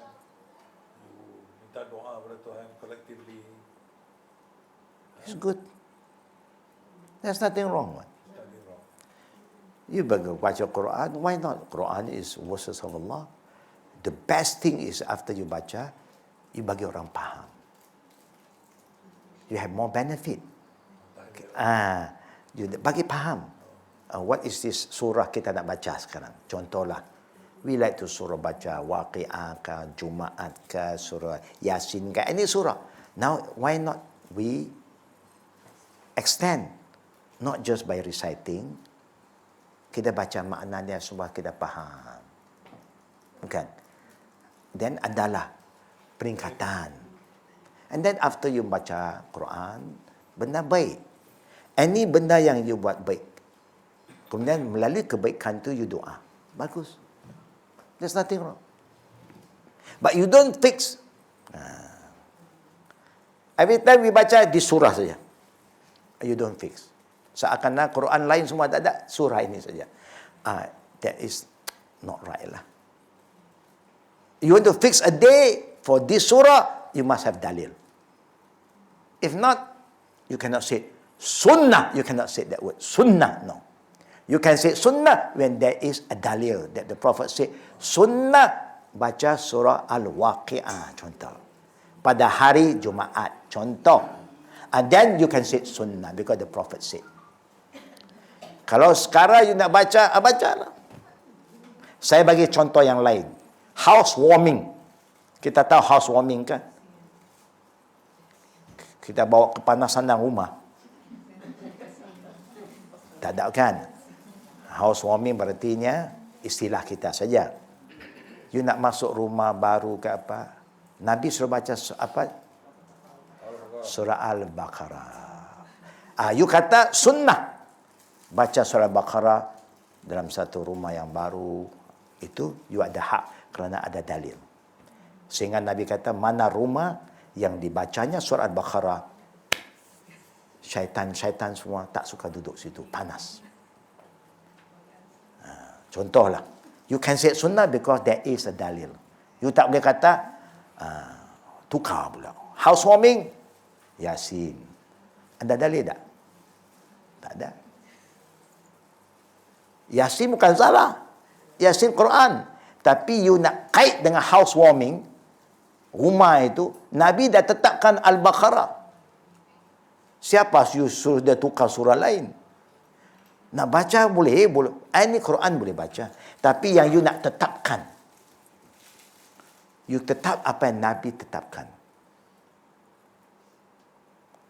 you minta doa kepada Tuhan collectively. It's good. There's nothing wrong. Nothing wrong. You baca Quran, why not? Quran is verses of Allah. The best thing is after you baca, you bagi orang faham. You have more benefit. You bagi faham. What is this surah kita nak baca sekarang? Contohlah. We like to surah baca Waqi'ah ke, Jumaat ke, surah Yasin ke, any surah. Now, why not we extend, not just by reciting, kita baca maknanya supaya kita faham. Bukan? Then adalah peringkatan. And then after you baca Quran, benda baik. Any benda yang you buat baik. Kemudian melalui kebaikan tu you doa. Bagus. There's nothing wrong. But you don't fix. Every time we baca di surah saja. You don't fix. Seakan-akan Quran lain semua tak ada, surah ini saja. That is not right lah. You want to fix a day for this surah, you must have dalil. If not, you cannot say sunnah. You cannot say that word. Sunnah, no. You can say sunnah when there is a dalil. That the Prophet said, sunnah baca surah Al-Waqi'ah, contoh. Pada hari Jumaat, contoh. And then you can say sunnah because the Prophet said. Kalau sekarang you nak baca, bacalah. Saya bagi contoh yang lain. Housewarming. Kita tahu housewarming kan? Kita bawa kepanasan dalam rumah. Tak ada kan? Housewarming berartinya istilah kita saja. You nak masuk rumah baru ke apa? Nabi suruh baca apa? Surah Al-Baqarah. You kata sunnah. Baca surah Al-Baqarah dalam satu rumah yang baru. Itu you ada hak kerana ada dalil. Sehingga Nabi kata mana rumah yang dibacanya surah Al-Baqarah, syaitan-syaitan semua tak suka duduk situ, panas. Contohlah, you can say sunnah because there is a dalil. You tak boleh kata tukar pula. Housewarming, Yasin. Ada dalil tak? Tak ada. Yasin bukan salah. Yasin Quran. Tapi you nak kait dengan housewarming, rumah itu, Nabi dah tetapkan Al-Baqarah. Siapa suruh dia tukar surah lain? Nak baca boleh. Ini Quran boleh baca. Tapi yang you nak tetapkan, you tetap apa yang Nabi tetapkan.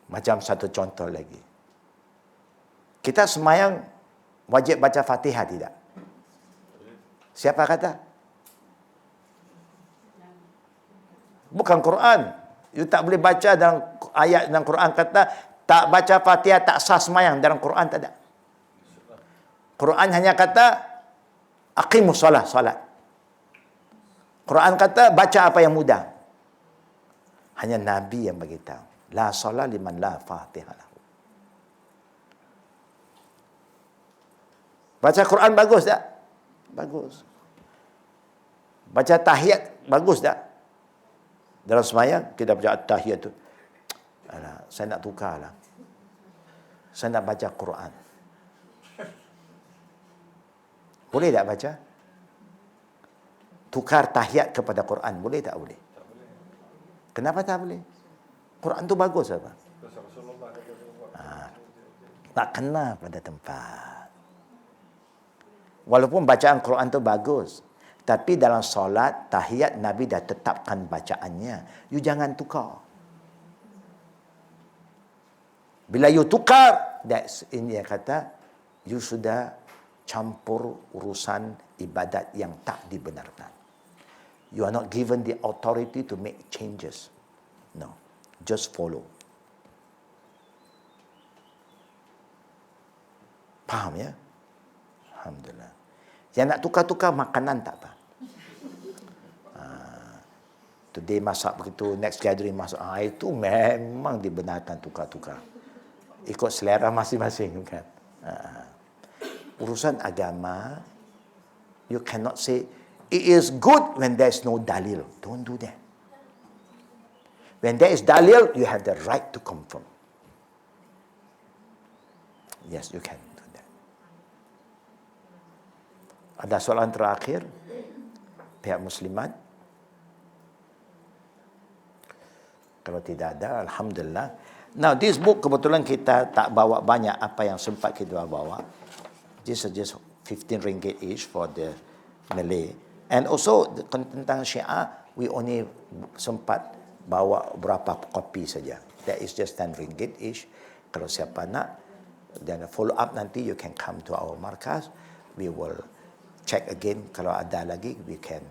Macam satu contoh lagi. Kita semayang wajib baca Fatihah tidak? Siapa kata? Bukan Quran. You tak boleh baca dalam ayat dalam Quran kata tak baca Fatihah tak sah semayang. Dalam Quran tak ada. Quran hanya kata aqimus solat. Quran kata baca apa yang mudah. Hanya Nabi yang beritahu. La solat liman la Fatihah lahu. Baca Quran bagus tak? Bagus. Baca tahiyat bagus tak? Dalam semayang, kita baca at-tahiyat tu. Alah, saya nak tukar lah. Saya nak baca Quran. Boleh tak baca? Tukar tahiyat kepada Quran. Boleh tak boleh? Kenapa tak boleh? Quran tu bagus apa? Tak kena pada tempat. Walaupun bacaan Quran tu bagus. Tapi dalam solat, tahiyat, Nabi dah tetapkan bacaannya. You jangan tukar. Bila you tukar, that's ini yang kata, you sudah campur urusan ibadat yang tak dibenarkan. You are not given the authority to make changes. No. Just follow. Faham ya? Alhamdulillah. Yang nak tukar-tukar makanan tak apa. Today masak begitu, next gathering masak. Itu memang dibenarkan tukar-tukar. Ikut selera masing-masing kan. Urusan agama, you cannot say, it is good when there is no dalil. Don't do that. When there is dalil, you have the right to confirm. Yes, you can. Ada soalan terakhir pihak muslimat? Kalau tidak ada, alhamdulillah. Now this book kebetulan kita tak bawa banyak apa yang sempat kita bawa. This is just 15 ringgit each for the Malay. And also tentang Syiah, we only sempat bawa berapa kopi saja. That is just 10 ringgit each. Kalau siapa nak, dan follow up nanti you can come to our markas. We will check again. Kalau ada lagi, we can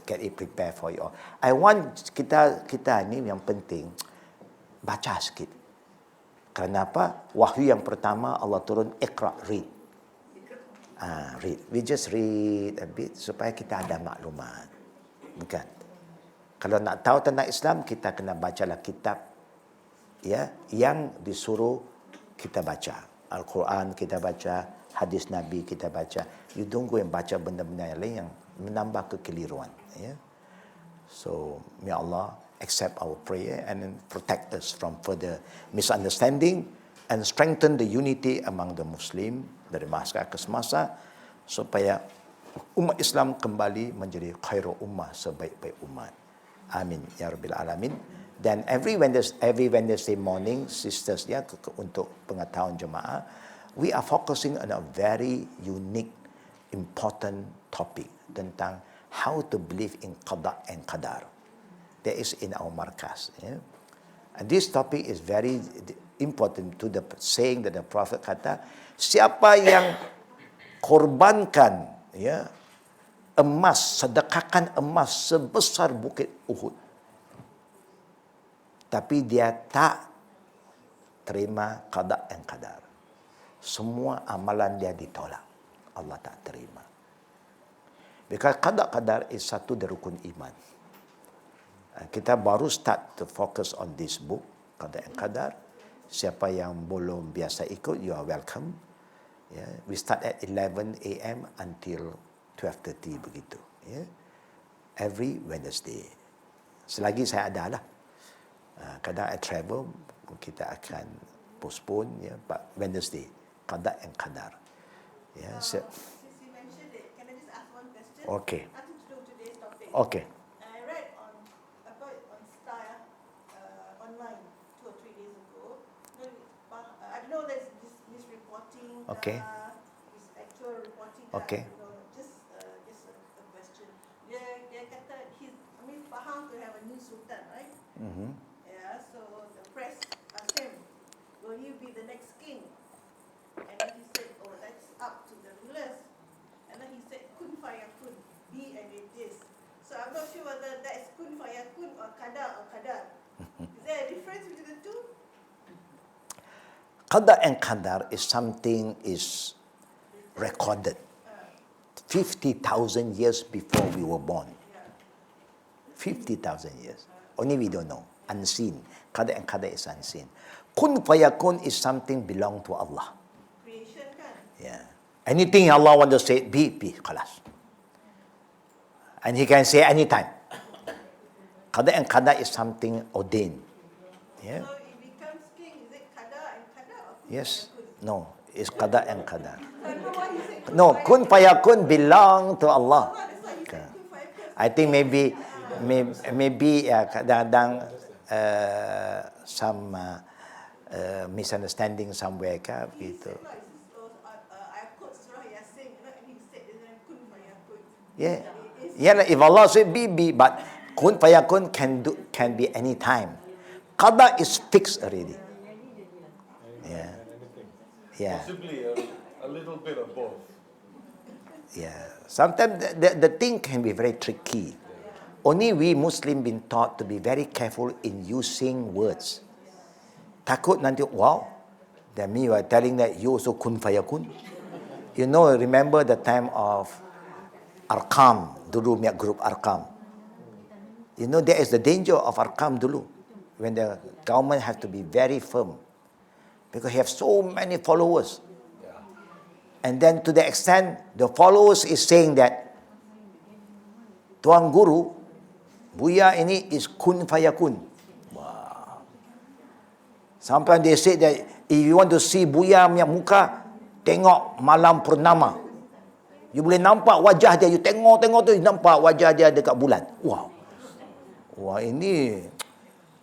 get it prepared for you all. I want kita ni yang penting baca sikit. Kenapa? Wahyu yang pertama Allah turun Iqra, read. Read. We just read a bit supaya kita ada maklumat. Bukan. Kalau nak tahu tentang Islam, kita kena bacalah kitab ya yang disuruh kita baca. Al-Quran kita baca, hadis Nabi kita baca. You don't go and baca benda-benda yang lain yang menambah kekeliruan. Ya. So, may Allah accept our prayer and protect us from further misunderstanding and strengthen the unity among the Muslim dari masa ke semasa supaya umat Islam kembali menjadi khairul ummah, sebaik-baik umat. Amin ya rabbil alamin. Dan every Wednesday morning, sisters ya, untuk pengetahuan jemaah, we are focusing on a very unique, important topic tentang how to believe in qada and qadar. That is in our markas. Yeah? And this topic is very important to the saying that the Prophet kata, siapa yang korbankan ya emas, sedekahkan emas sebesar bukit Uhud, tapi dia tak terima qada dan qadar, semua amalan dia ditolak, Allah tak terima. Because qada qadar is satu dari rukun iman. Kita baru start to focus on this book, qada dan qadar. Siapa yang belum biasa ikut, you are welcome. Yeah. We start at 11 a.m. until 12:30 begitu. Yeah. Every Wednesday. Selagi saya ada lah. Kadang I travel, kita akan postpone. Yeah, but Wednesday, qada and qadar. Yeah. Since you mentioned it, can I just ask one question? Okay. Nothing to do with today's topic. Okay. I read on Star online 2 or 3 days ago. I don't know there's this misreporting. Okay. This actual reporting. Okay. I don't know. Just a question. Dia kata Pahang to have a new sultan, right? Mm-hmm. Yeah. So the press asked him, "Will you be the next king?" And then he said, "Oh, that's up to the rulers." And then he said, "Kun fayakun, be and it is." So I'm not sure whether that's kun fayakun or qadar. Is there a difference between the two? Qada and qadar is something is recorded 50,000 years before we were born. 50,000 years. Only we don't know. Unseen. Qada and qadar is unseen. Kun fayakun is something belong to Allah. Creation kan? Yeah. Anything Allah want to say, be, khalas. And He can say anytime. Qada and qadar is something ordained. Yeah. So it becomes king, is it qadar and qadar or kun Yes. fayakun? No. It's qada and qadar. I don't know why he said kun No. fayakun. Kun fayakun belong to Allah. That's why he said kun fayakun. I think maybe kadang-kadang some misunderstanding somewhere ke begitu. I quote Surah Yasin, and he said kun fayakun. Yeah. Yeah, if Allah say be, but kun fayakun can be any time. Qada is fixed already. Yeah. Yeah. Possibly a little bit of both. Yeah. Sometimes the thing can be very tricky. Only we Muslim been taught to be very careful in using words. Takut nanti, wow, that means you are telling that you also kun fayakun. You know, remember the time of Arqam, dulu punya group Arqam. You know, there is the danger of Arqam dulu, when the government has to be very firm, because he have so many followers. And then to the extent, the followers is saying that, Tuan Guru, Buya ini is kun fayakun. Wow. Sampai they say that if you want to see Buya punya muka, tengok malam purnama. You boleh nampak wajah dia, you tengok tu, nampak wajah dia dekat bulan. Wow. Wah, ini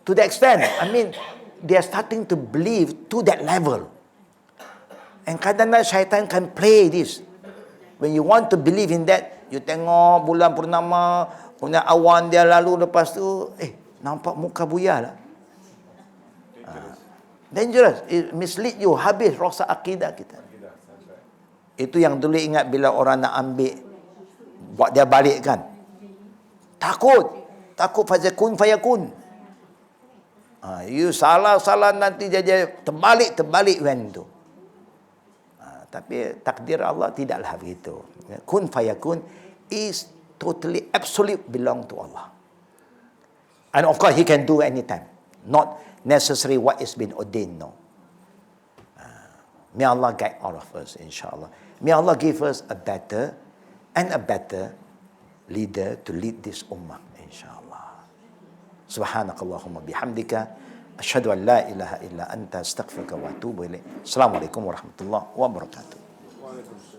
to the extent, I mean, they are starting to believe to that level. And kadang-kadang syaitan can play this. When you want to believe in that, You tengok bulan purnama, punya awan dia lalu, lepas tu, nampak muka buaya lah. Dangerous. It mislead you. Habis rosak akidah kita. Itu yang dulu ingat bila orang nak ambil, buat dia balik kan. Takut fazakun fayakun. You salah nanti jadi terbalik when tu. Tapi takdir Allah tidaklah begitu. Kun fayakun is totally absolute belong to Allah. And of course He can do anytime. Not necessary what is been ordained, no. May Allah guide all of us, insyaAllah. May Allah give us a better leader to lead this ummah, insyaAllah. Subhanakallahumma bihamdika. Asyhadu an la ilaha illa anta astaghfiruka wa atubu ilaik. Assalamualaikum warahmatullahi wabarakatuh. Waalaikumsalam.